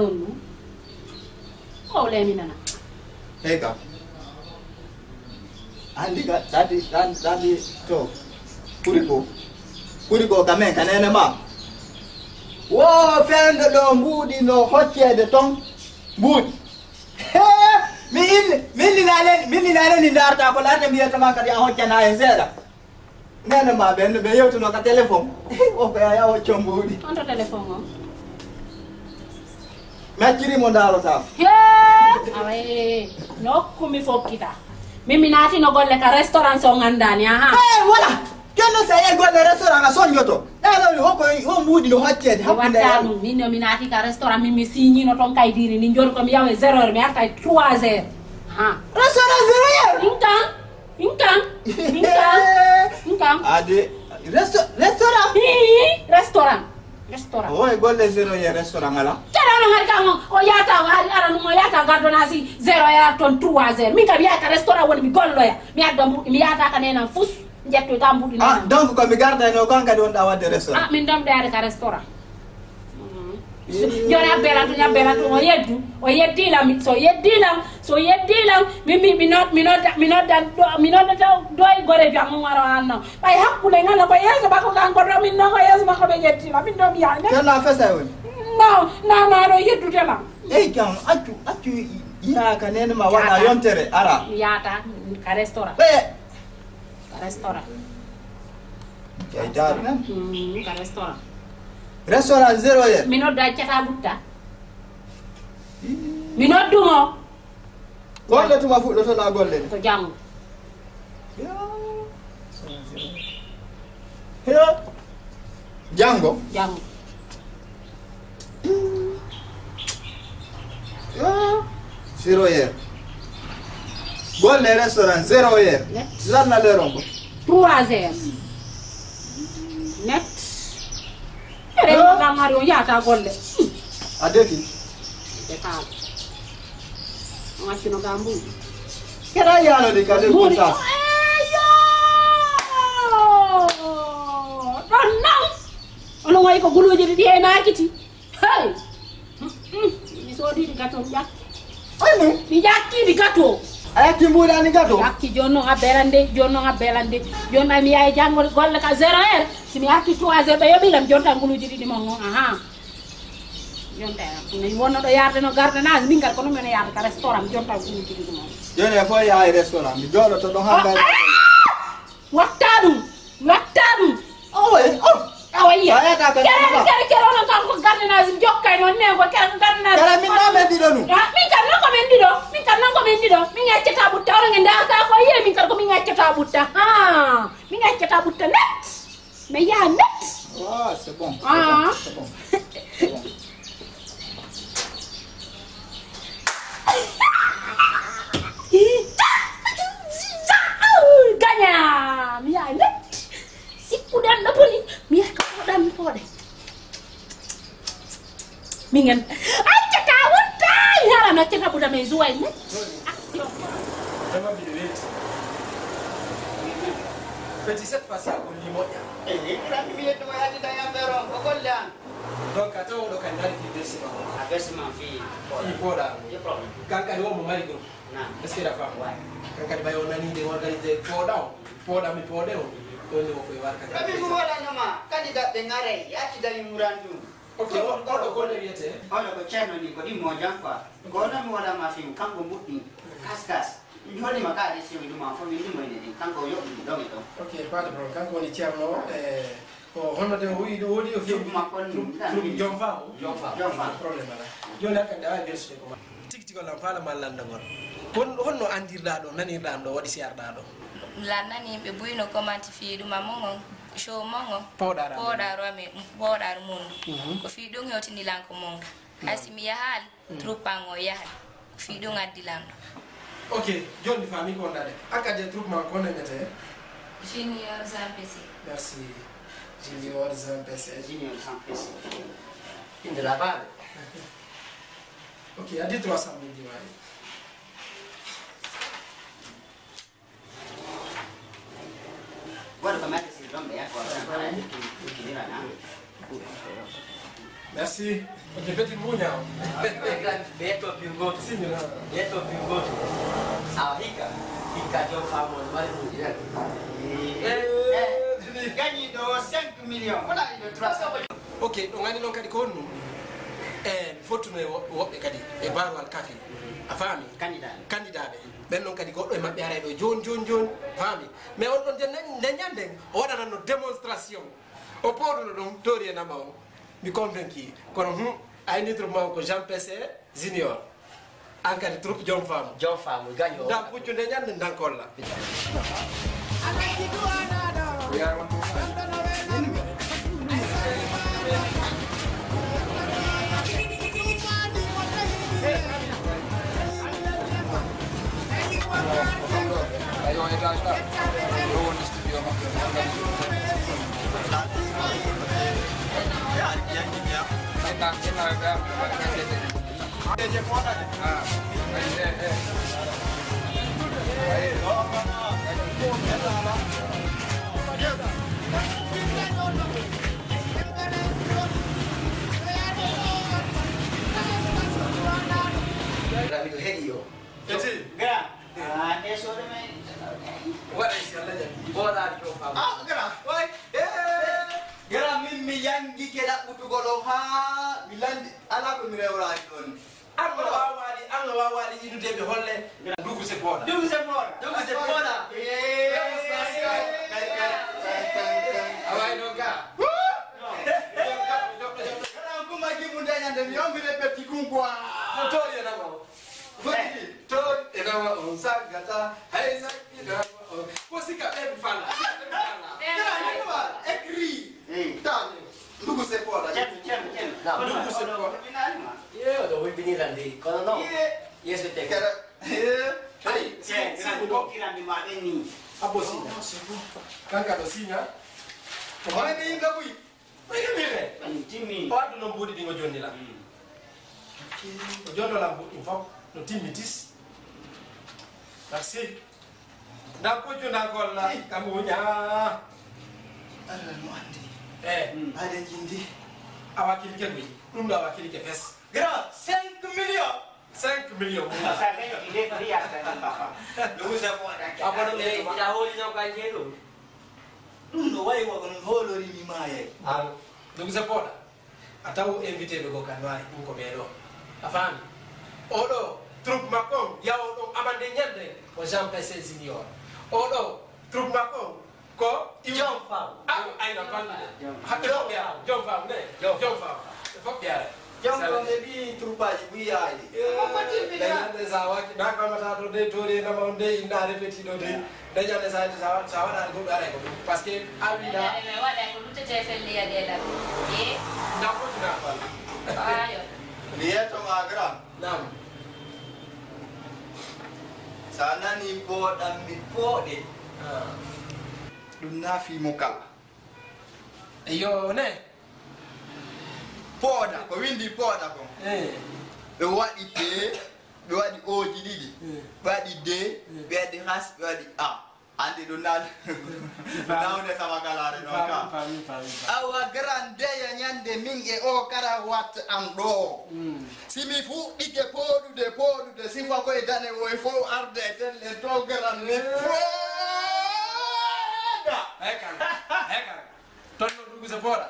on ko le mi nana Ega. Andi ga dadi to. Kuriko kamen kanene ma. Wo fende do mbudi no hoccede ton mbudi. Min nalen ni darta ko larde mi yetama kadi a hoccana e seeda. Nene ma ben be yewtuno ka téléphone. O ko ya hocco mbudi. on to téléphone on Mecciri mo daro sa. awe nokkumi fokkita mimi naati no golle ka restaurant so ngandani aha Voilà. Kenno sa e golle restaurant a soñoto. Elo hoko o mbudi no hoccede hakkunde. watta ɗum min mi naati ka restaurant min mi signino toon kaydiri ni joni komi yawe 0 heure mi arta e 3 heures ha Restaurant 0 heure. in kan Ade restaurant. restaurant Oh, e golle 0 heure restaurant ala. carano hari kan o yata hari ara no yata gardonasi 0 heure ton 3 heures min kam yata restaurant woni mi golloya mi adda mi yata ka nena fus jetto ta mbudi Ah, donc ko mi garda no gon kadi on da wadde restaurant. min dom dare ka restaurant joni abberantu o yeddilam so yeddilam mi nodda do e gore jam ngaro anno bay hakkude ngala ko yeso bako kanko do min no ko yeso bako be yeddila min dom yaane Kenna fesa woni. na do yeddutela Ey kan accu ya kanene ma wada yontere ara. mi yata ka restaurant Eh, kay dar na. ka restaurant Restaurant 0 heure. mi nodda cata butta mi noddumo Golle tuma fuɗɗoto la golle. ko jango Jango. 0 heure. Golle restaurant 0 heure. Lan na leron ko. 3 heures net ere ka mario yata golle Adefi. e fa ngacino gambu Kera yano di kade ko sa. don naw ono way ko guluji di e makiti hey mi sodi di gato jakki Ay mi jakki di gato ay timbuda ni gato. jakki jonno ngabelande jonna mi yaay jangol golle ka 0 heure si mi arti 3 heures be yobilam jonta guluji di mo aha jonta ni wonno do yarde no gardenage min gar ko no men yarde ka restaurant jonta guluji di mo Jone fo ya restaurant mi jolo to do hanga. watta ɗum Oh, awa yiya Aya ka ka. kere onon kan ko gardenage jokkay noon ne ko kere gardenage Kala min na me dido nu. min kam non ko men ɗiɗo min gaccata ɓutta ono ge ndaka ko yiye min kadi ko min gaccata ɓutta min gaccata ɓutta net mais ya net Ah, c'est bon. Ah. C'est bon. gagna mi yaay net sikkuɗen ɗo boni mi yahay ko poɗanmi poɗe mingen accata wonta mi harano accata ɓuta mais jouway net action Vraiment, il est vite. Petit, cette fois-ci, on lit moi. mi yettuma yaddida yambere on ko golle an Donc, attends, on a quand même fait versement. a versement fi Il faut là. yo problème Quand on a mon mari, nan est-ce que la femme, quand on a une idée organisée, pour là, mais pour là, dole ko e warka Kami mo wala nama candidat de ngare ya ci dali murandu. ok o ko ne wiete Ono ko cheno ni ko di mo jampa. Ko na mo wala ma fi kango muddi. Kaskas. Ndoli makade si wi ma fo wi mo ni kango yo ni do to. ok pas de problème kanko woni ceerno ko honno de hoyi do wodi o fi jom faamu problème ala joni hakkande awa versude ko tigi tigi lam faala ma landagol honno andirɗa ɗo nanirɗa ɗo waɗi siyarɗa ɗo lannani yimɓe buyno commenti fiiɗuma mongon show mongo pawɗaro mundu ko fiiɗum hewtinilanko mongo haysi mi yahaali troupango yahay ko fiiɗum addilamɗo ok joni fami ko wondade hakkade troupement ko nenete junior Jean PC merci junior Jean PC Inde la base. ok adi 300 000 diwali Guarda come si rompe ya ko na. merci ok petit muñao Beto pingoto. signora Beto pingoto. Hika jo famo mari mu dire. Gagni do 5 millions. Wala do 300. ok ɗo gandi noon kadi ko honno fottuno woɓɓe kadi e barwal kafe a faami candidat ɓe ɓen noon kadi goɗɗo e maɓɓe ara ɗo joni faami mais on ɗon nde ñande o waɗanatno démonstration o pooɗuno ɗum tori e nama o mi convainqui kono ayni troupe ma ko Jean PC junior an kadi troupe jom faamu gaño dan puccu nde ñande dan kolla Ayo ita ita. Lo di studio mah. Ya, ya. Kita ada ada je pona. Ah. Rabi Helio. Eti Gra. Eso de me. waɗa si Allah jaɓi Boda jo famo. Gara. Wai. Gara min mi yangi ke ɗaɓɓutugo ɗo ha mi landi ala ko mi rewrani ɗon. an ga wawaɗi yidudeɓe holle dugu se pooɗa Dugu se fora. away ɗo ga Gara kuma gimu dañande mi yombire petti kunkoa. tori e nama o tori e nama on saggata hay sakkidama o ko sika ɓeɓe falla Gara ni ko écrit. Tani. Ndugu se pooɗa. Ndugu se pooɗa Io devo venire lì. Cosa no? Yes te. Gara. ay Siamo pochi rami ma veni. abo siña kanka ɗo siña Wai ni inga bui. maygamire Jimmy. o addu noon mbuuɗi ɗi o jonnila o jonnola mbuɗɗum fof no timmi tis merci nda kujjuna golla kam wuña Allah mo andi. aɗen jindi awa kilike goyi ɗum ɗo awa kilike fes Gara 5 millions. 5 millions Sa che io ti devo dire a papa. Ndugu se pooɗa. abono Eh, ɓe ila holi no kanjelo. Ɗum no wayi wagon holori mi maye. an ɗum se pooɗa a taw invité ɓe go kanwari ɗum ko ɓeeɗo a faami oɗo troupe makko on yawo ɗon amande ñande ko Jean PC junior oɗo troupe makko on ko Jom fam. ayna ballude haɓe fof ɓe ara jom fam ne jom fam ɓe fof ɓe ara Jonko ɓe ɓi troupaji ɓuyaji. dañande sa wakki na kamata to de tori nama on de inda répéti ɗo de dañande sa waɗani goɗɗo ara ko ɗum par ce que a wiɗa waɗa ko luttete felliyade laɓe e nafotina balla ayo Mi yettoma gram. nam Sa nani pooɗam mi pooɗe. Ɗum naafimo kala. yo ne Pooɗa ko windi pooɗa ko. Ɓe waɗi P, ɓe waɗi oji ɗiɗi. Ɓe waɗi D, ɓe waɗi H, ɓe waɗi A. Andi ɗum nawde sama kalare noon kam. Awa grandeya ñande min e o kara watta am ɗo. Simi fuɗɗike pooɗude sifa koye dane o e fof arde e telle to grande pooɗa. Eka. Ton no dugu se poda.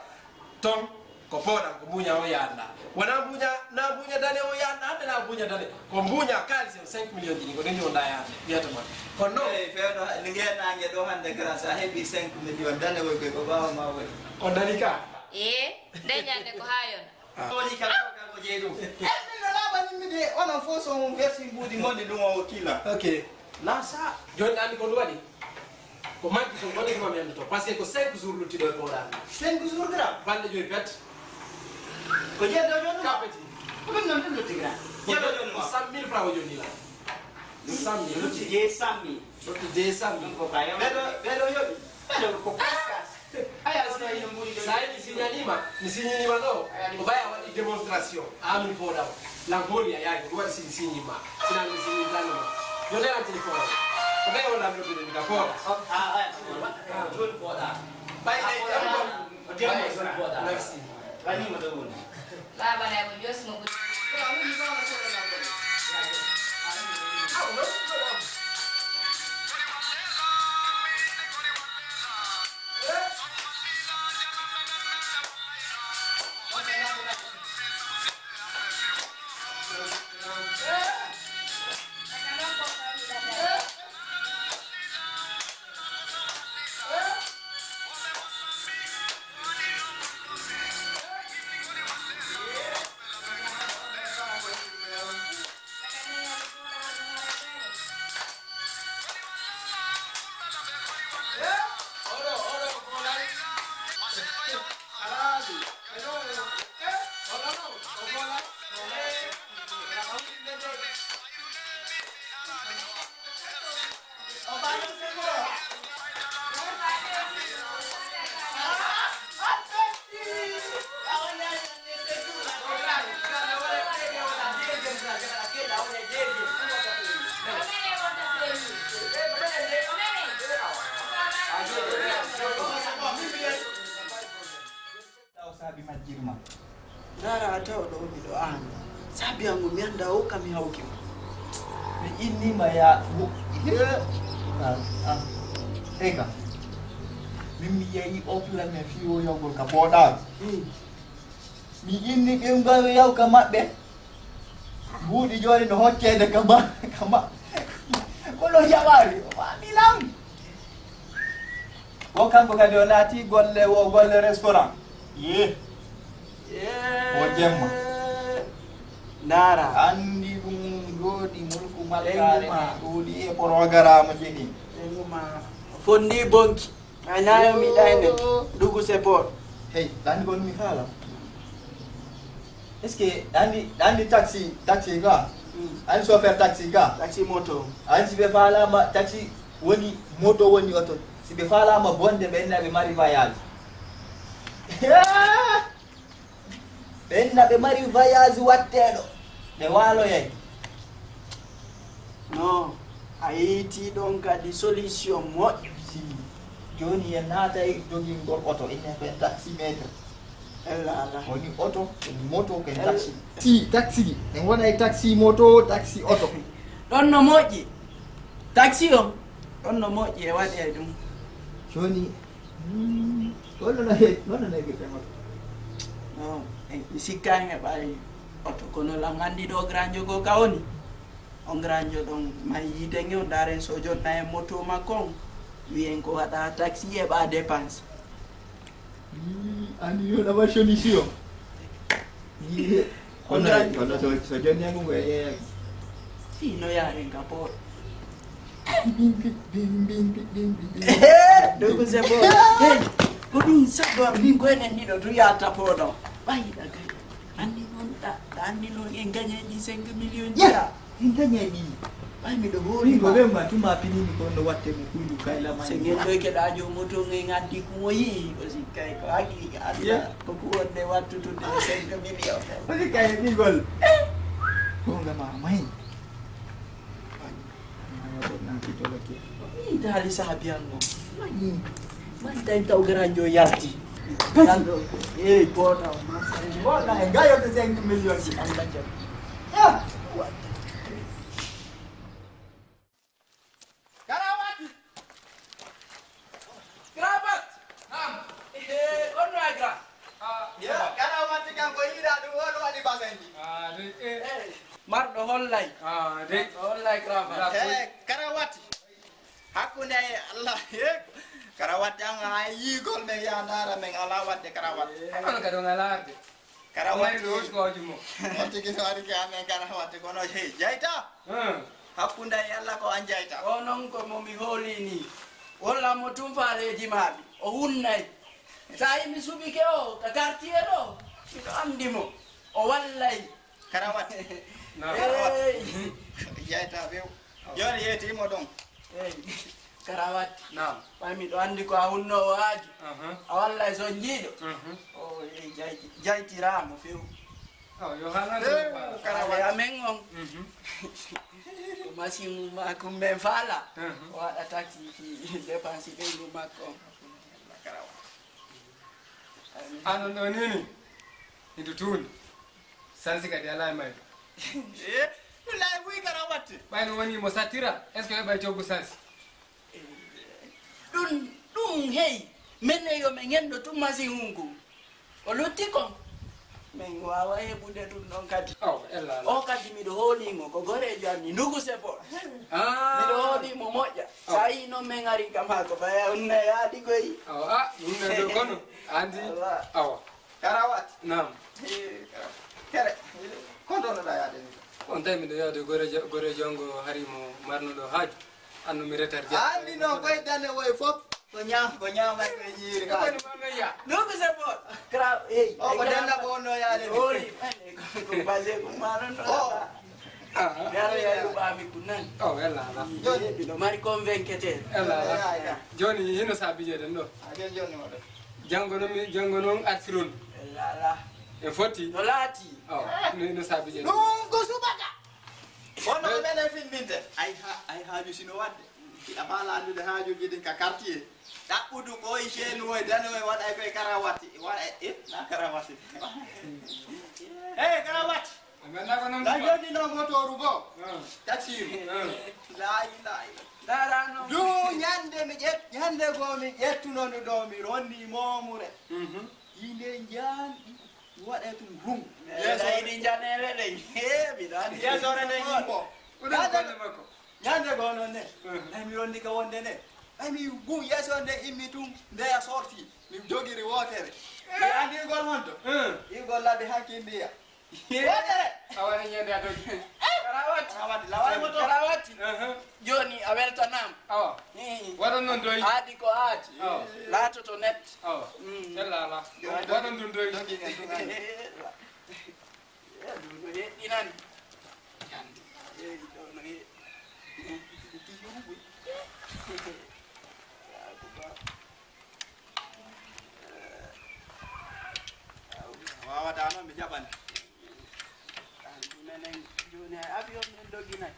Ton ko poda ko bunya o yanda. Wana bunya na bunya dane o yanda ande na bunya dane. Ko bunya kalsi 5 million jini ko denyo nda yanda. Biata man. Ko no e feno linge nange do hande grâce a hebi 5 million dane wo ko bawa ma wo. On dalika. Denyande ko hayon. Oni ka ko jeedu. No laba ni mi de ona fo so on versi mbudi ngode dum o kila. Okay. La sa Jon andi ko wadi. Ko manki ko ngode ko mami to parce que ko 5 jours lutti do poda. 5 jours gra. Bande joy pet. Ko jeedo jon Kapeti. ko non non lutti gra. Jeedo jon ma 100,000 francs o joni la. 100,000 lutti je sammi lutti je 100,000 ko kayo bedo yobi. bedo ko kaskas aya so ino mburi do sai ni sinyalima do ko baya wadi demonstration ami poda la golia yake ko wadi sinyima sina ni sinyitano yo le anti ko ko baya wala ndo ni ka poda Jon poda. bai dai Jon poda. merci Bani mo do won. Baba na ko Dios mo ko. Sabi majirma. Dara atao do mi do an. Sabi yangu mianda uka mi hauki. Ni ini maya Eka. Mimi yai opla me fiyo yangu kapoda. Mi ini kemba yau kamat be. Budi jori no hoche de kama. Kono jawari. Bilang. Wakan ko kadonati golle restaurant. Ye. O jemma. Nara. Andi dum godi mulku malkare godi e programa jeni. Enguma. Fondi bonki. Anyayo mi daine. Dugu support. Hey, dan gon mi kala. Est-ce que andi taxi ga? Andi chauffeur taxi ga? Taxi moto. Andi be fala ma taxi woni moto woni auto. Si be fala ma bonde be na be mari voyage. Benna be mari voyage wattedo be walo yai. No, aiti don kadi solution mo si joni en nata e jogi ngol auto ene be taxi meter. Ella woni auto woni moto ke taxi. Taxi en wona e taxi moto taxi auto. Don no moji. Taxi on don no moji e wadi e dum. Joni Wala na gitu emang. No, isikan nga bali. Oto kono lang andi do granjo go kaoni. On granjo dong mai yidenge on daren sojo na moto makong. Wien ko ata taxi e ba dépense. Ani yo na solution. Kono sojo ni aku e. Sino ya en kapo. Bing. Dogo sebo. Hey. Kudung sabwa bingo ene ndido tu ya tapodo. Bai daga. Andi nonta, andi no enganya di 5 million ya. Enganya di. Bai mi do hori. Bingo bemba tu mapini ni kondo wate mkundu kaila mani. Sengendo ke dajo moto ngandi kumoyi osikai ko agi ada. Pokuonde watu tu 5 million. Osikai bingol. Konga main. Nanti to lagi. Ini dari sahabat yangu. Manta tau granjo yati. Granjo. Bona mas. Bona gayo te 5 million si ambanja. Ya. Karawat. Naam. wallahi wallahi krava karawati hakkunde Allah karawati an ha yigol men ya ndara men ala wadde karawati Ano ka do ngalarde. karawati Lo ko jumo. on tigi no ari ke amen karawati kono he jayta hakkunde Allah ko an jayta o non ko mo mi holini walla mo tumfaaleji maɓe o hunnay sa yi mi suɓike o ka quartier ɗo miɗo andimo o wallay karawati jayta ɓew joni yetimo ɗon eyi karawati ɓay miɗo andi ko a hunnowo haaju a wallay son jiiɗo o jaytiramo few yo halande karawati amen on ko machine makko men faala o waɗa taxi fi dépense ɓeydu makko on anon ɗo nini hiɗo tuundi sansi kadi ala e mayɗo wallahi wi karawati ɓayno woni mo sattira est ce que heɓay coggu sansi ɗum hey menne yo min genɗo tum machine hungu o lutti kon min wawa heɓude ɗum ɗon kadi o kadi miɗo hoolimo ko gorejo anni ndugu sepot miɗo hoolimo moƴƴa sa yi noon min ari kam ha ko baya unne yaadi koy ɗumne ɗo kono andi awa karawati nam kere kontonoɗa yaade ni on tawi miɗo yahde gorejo on go harimo marnuɗo haaju annu mi retarde andi noon koye dane woye fof ko ñamay koye jiiri kaɗimameya ndugu sepot kra hey o ko danda ko wonno yaade ni hooli ko basé ko maɗon ɗo mi ara yayuɓami ko nani ella ala joni miɗo mari convainquetel ella ala joni hino sabijeɗen ɗo joni oɗo janggo noon artirol ala en fotti no laati no sabijeɗen ɗum ko subaka wonno ko menen filminte ay haaju sino wadde kiɗa faala andude haajuji ɗin ka quartier ɗaɓɓudu koye ceenu oye danoye waɗay koye karawati waɗa na karawati hey karawati da joni noon motoru goo taxiru darano du ñande goo mi ƴettunonu ɗo mi ronni momure yinde janɗi waɗe tum rum yiɗi janele ɗen miɗo andi yesore nden yimɓo golle makko ñande goo noon ne ay mi rondi ka wonde nde ay mi gum yeso nde immi tum ndeya sorti mi jogiri wotere mi andi igol honto igol ladde hakkilliya wotere awani ñande a dogi karawati laway moto karawati joni a weltanam awa waɗon noon doyi haadi ko haadi laatoto net awa ella ala waɗon ɗum doyi ɗum no heɗɗinani ɗo no wawata noon mi jaɓani menen joni hay avion men doginay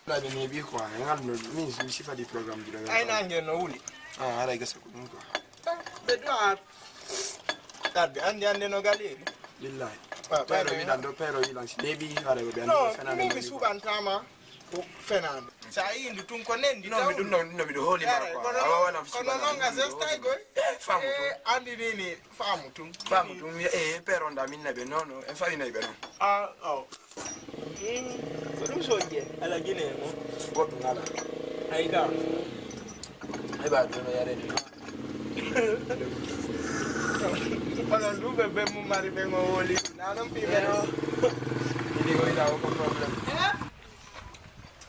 Lade ne bi kwa ngalo min sifa di program dira. ay nange no wuli Ara gasa ko nko. be do tarde andi no galeri Billahi. Pero mi dando pero ilan si debi ara be no ando fenando. mi subantama ko fenando sa yindi tun ko nendi No mi do holi ma kwa. Awa wana kono nonga zesta go famu tun. andi nini famu tun pero nda minna be nono en fari na be no. ko dum soje ala gine mo Goto ngala. ayda Ai ba do no yare ni. kono dube be mu mari be ngo woli na non fi be Ini go ida ko problem.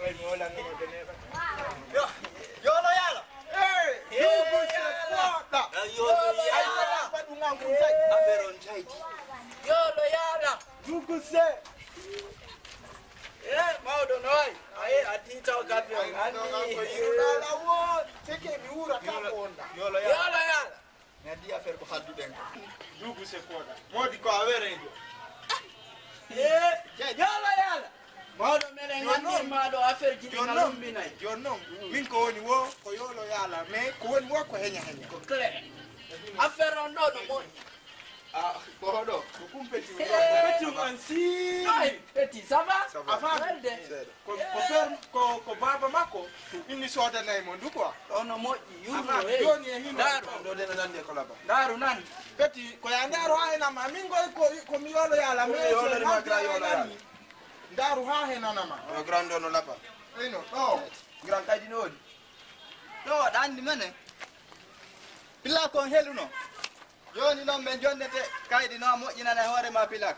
ay mo la no de ne yo lo yalo yo ko se foda yo lo yala pa du ngam kun tay aberon tay yo lo yala dugu se mawɗo noy ayi a titaw gabe on andi yala wo teke mi wura ka onda yo lo yala ne andi affaire ko haddu den ko dugu se foda modi ko awere jo yo lo yala mawɗo meɗen gandirma ɗo affaire jiɗi jonnon min ko woni wo ko yolo yala mais ko woni wo ko heña ko clair affaire on do no mo Ah, kodo. Kum petit. petit man si ay petit ça va Afan. Ko baba mako Ini soda na imondu kwa. ono mo Afan, yuno Joni e hino. daru Do de na ndie kolaba. daru nan Petit, ko ya ndaro ha na ma mingo ko mi yolo ya la me. Yolo ni magra yolo ya. Ndaro ha he na ma. o grande no laba Ino, no. grand kadi no No, dan di mana? Pilak ko helu no. Joni no men jonnete kaydi no mo ina na hore ma pilak.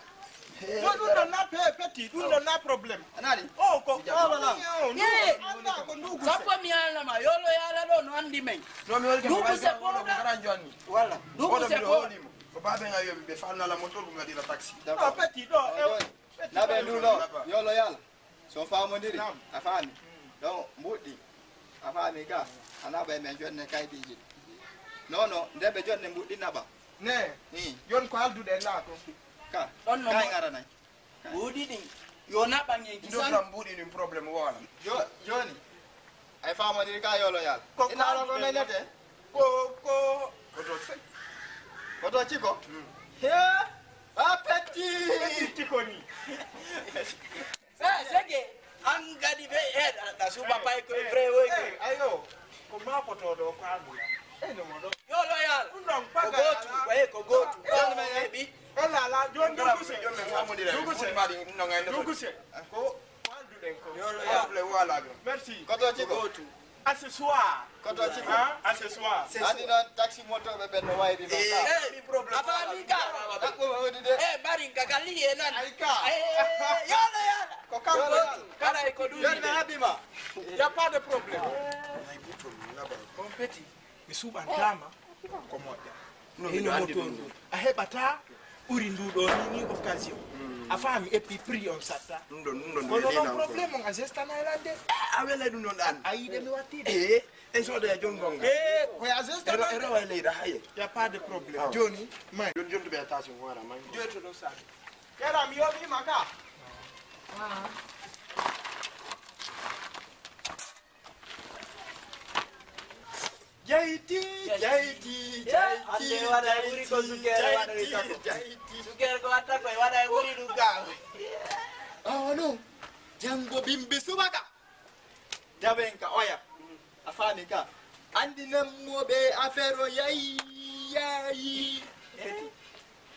mo dun na petit dun na problem Anani? oh ko Olo la. ye Anda ko ndugu. sapo mi ala ma yolo yala do no andi men No mi wol ke Ndugu se ko poda. garan jonni. wala Ko dugu se do ko limo. Ko babe nga yobi be falna la motor bu ngadira taxi. no petit do Na be ndulo. Yolo yala. So fa mo ndiri. Afani. Do mbudi. Afani ka. Anaba men jonne kaydi ji. No no, ndebe jonne mbudi naba. ne Ni. yon ko aldu de la ko Ka. Don no. Kay ngara nay. budi din yo na bangen Ndo kisan tam budi ni problem wala. Joni. Ay fa mo ndiri ka yolo yala. Ko- Ina ro ko menete. ko Ko to se. Koto chiko. He. Apeti. tiko ni sege an gadi be head da su papa ko frère we Ayo. Ko ma ko to do ko amu. yo loyal Undong ko gotu we ko gotu Ela me bi Ela la jon Ndugu se. Jon me famu dire. Ndugu se. Ma di no ngai no. se. Ko waldu den ko. Yo problem wala go. Merci. Koto chiko. gotu Accessoire. Koto chiko. accessoire Adi non taxi moto be ben waydi do ka. mi problem apa mi ka Ko wodi de. bari ngagali ye nan Ay ka. yo loyal Ko kam ko. kada ko du Jon me habima. y a pas de problème Kon petit. mi suba ndama Ko moja. no Ino moto moto a heɓata ɓuri nduɗo ni occasion a faami et puis prix on satta Ndo kono noon probléme on a gestanalande a wele dum non dan. a yiide mi wattide E so de jon gonga. koye a gestanalde Ero wa leida haye. y a pas de problème joni may Jon jon be attention wala man. joytoɗo sac yaram yoɓima ka Jaiti, jaiti, jaiti. ande waɗa e ɓuri ko sukere waɗa e tako Jaiti. sukere ko watta koye waɗa e ɓuri ɗum gaw Oh no. Jango bimbi subaka. Daben ka oya. Afani ka. Andi nammo be affaire o yayi.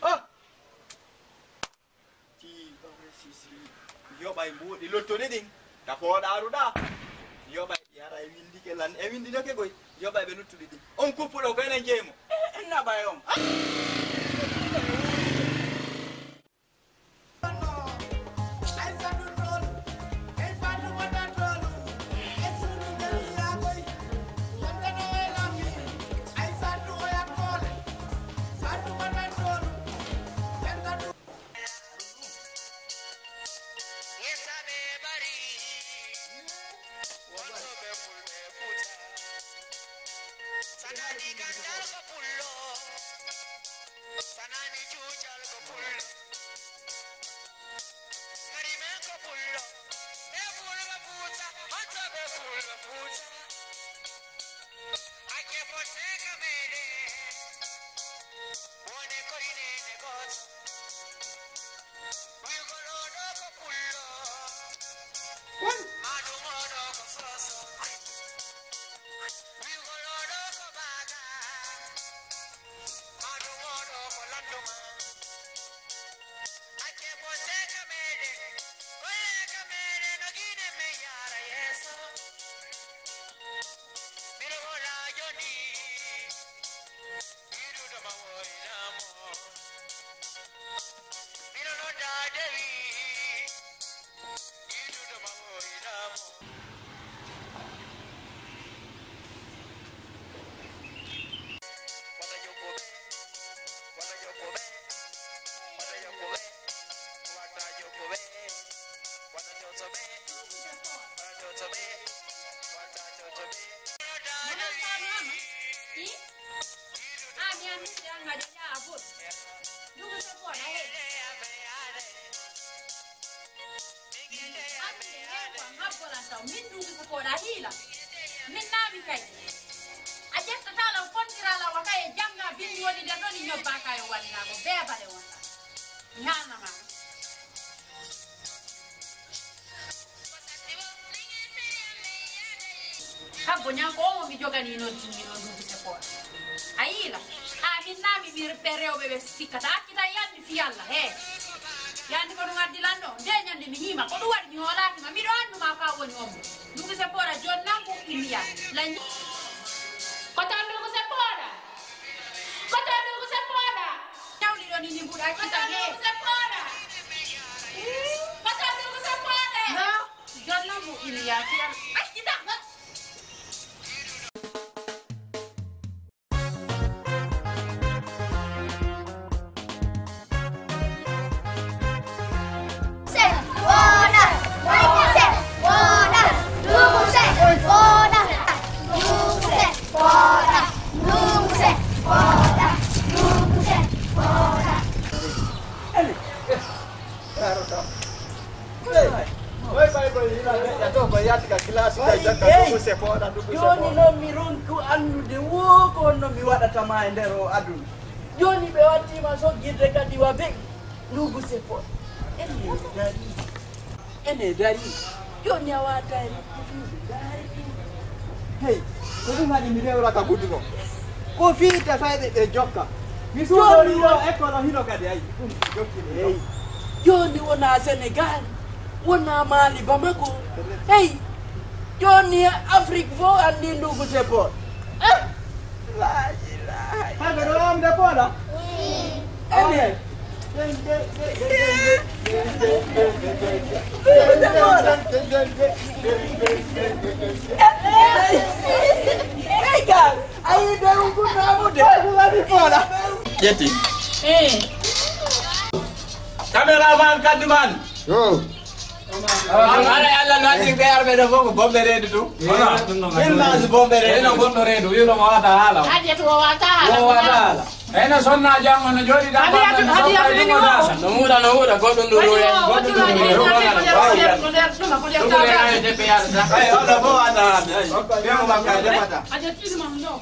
Oh. Ti sisi. Yo bay mbodi lotto ni ding. Ta ko daruda. Yo bay yara e windi ke lan e windi no ke goy. Yo bay be nuttudi ding. On kupulo ko enen jeymo. enna bayom Sanani gandal ko pullo, sanani chuchal ko pullo, marime ko pullo, be pullo puta, hata be pullo puta. Ake poteka mede, one korine ne got. Uyugolodo ko pullo, madumodo ko soso. Uyugolodo ko baga, madumodo ko landuma. nyanko o mi jogani non timi non dubu se ko ayila min nami mi pereo bebe sikata kita yandi fi yalla he yandi ko dum addi lando de nyande mi hima ko dum wadi mi holati ma mi do andu ma ka woni ombo dubu se pora jon nanko imiya la ko tan dubu se pora nyawli do ni buda kita he dubu se pora ko tan dubu se pora no jon nanko imiya fi ay kita Joni no mi ronku andude wo ko no mi waɗata ma e nder o aduna joni ɓe wattima soggirde kadi wa be ndugu sepot ene dari joni a wata e ruttutude dari hey ko ɗum haɗi mi rewrata gudduno ko fiita fayɓe ɓe jokka mi suudoni ɗo école hino kadi ayi ɗum jokkini hey joni wona sénégal wona mali bamako hey joni Afrique fo andi ndugu sepot la ilaha haɓe ɗo amde poɗa ene egal ayi ɗum kunnamude waɗi poɗa ƴetti caméraman kadduman ara Allah nati be arbe do foko bombe redu tu ilmas bombe redu eno gondo redu yuno mo wata hala hadi to wata hala ena sonna jango no jodi da no muda godo nduru en godo nduru ay ala bo ada ay be mo makka de pata aje tiri mam no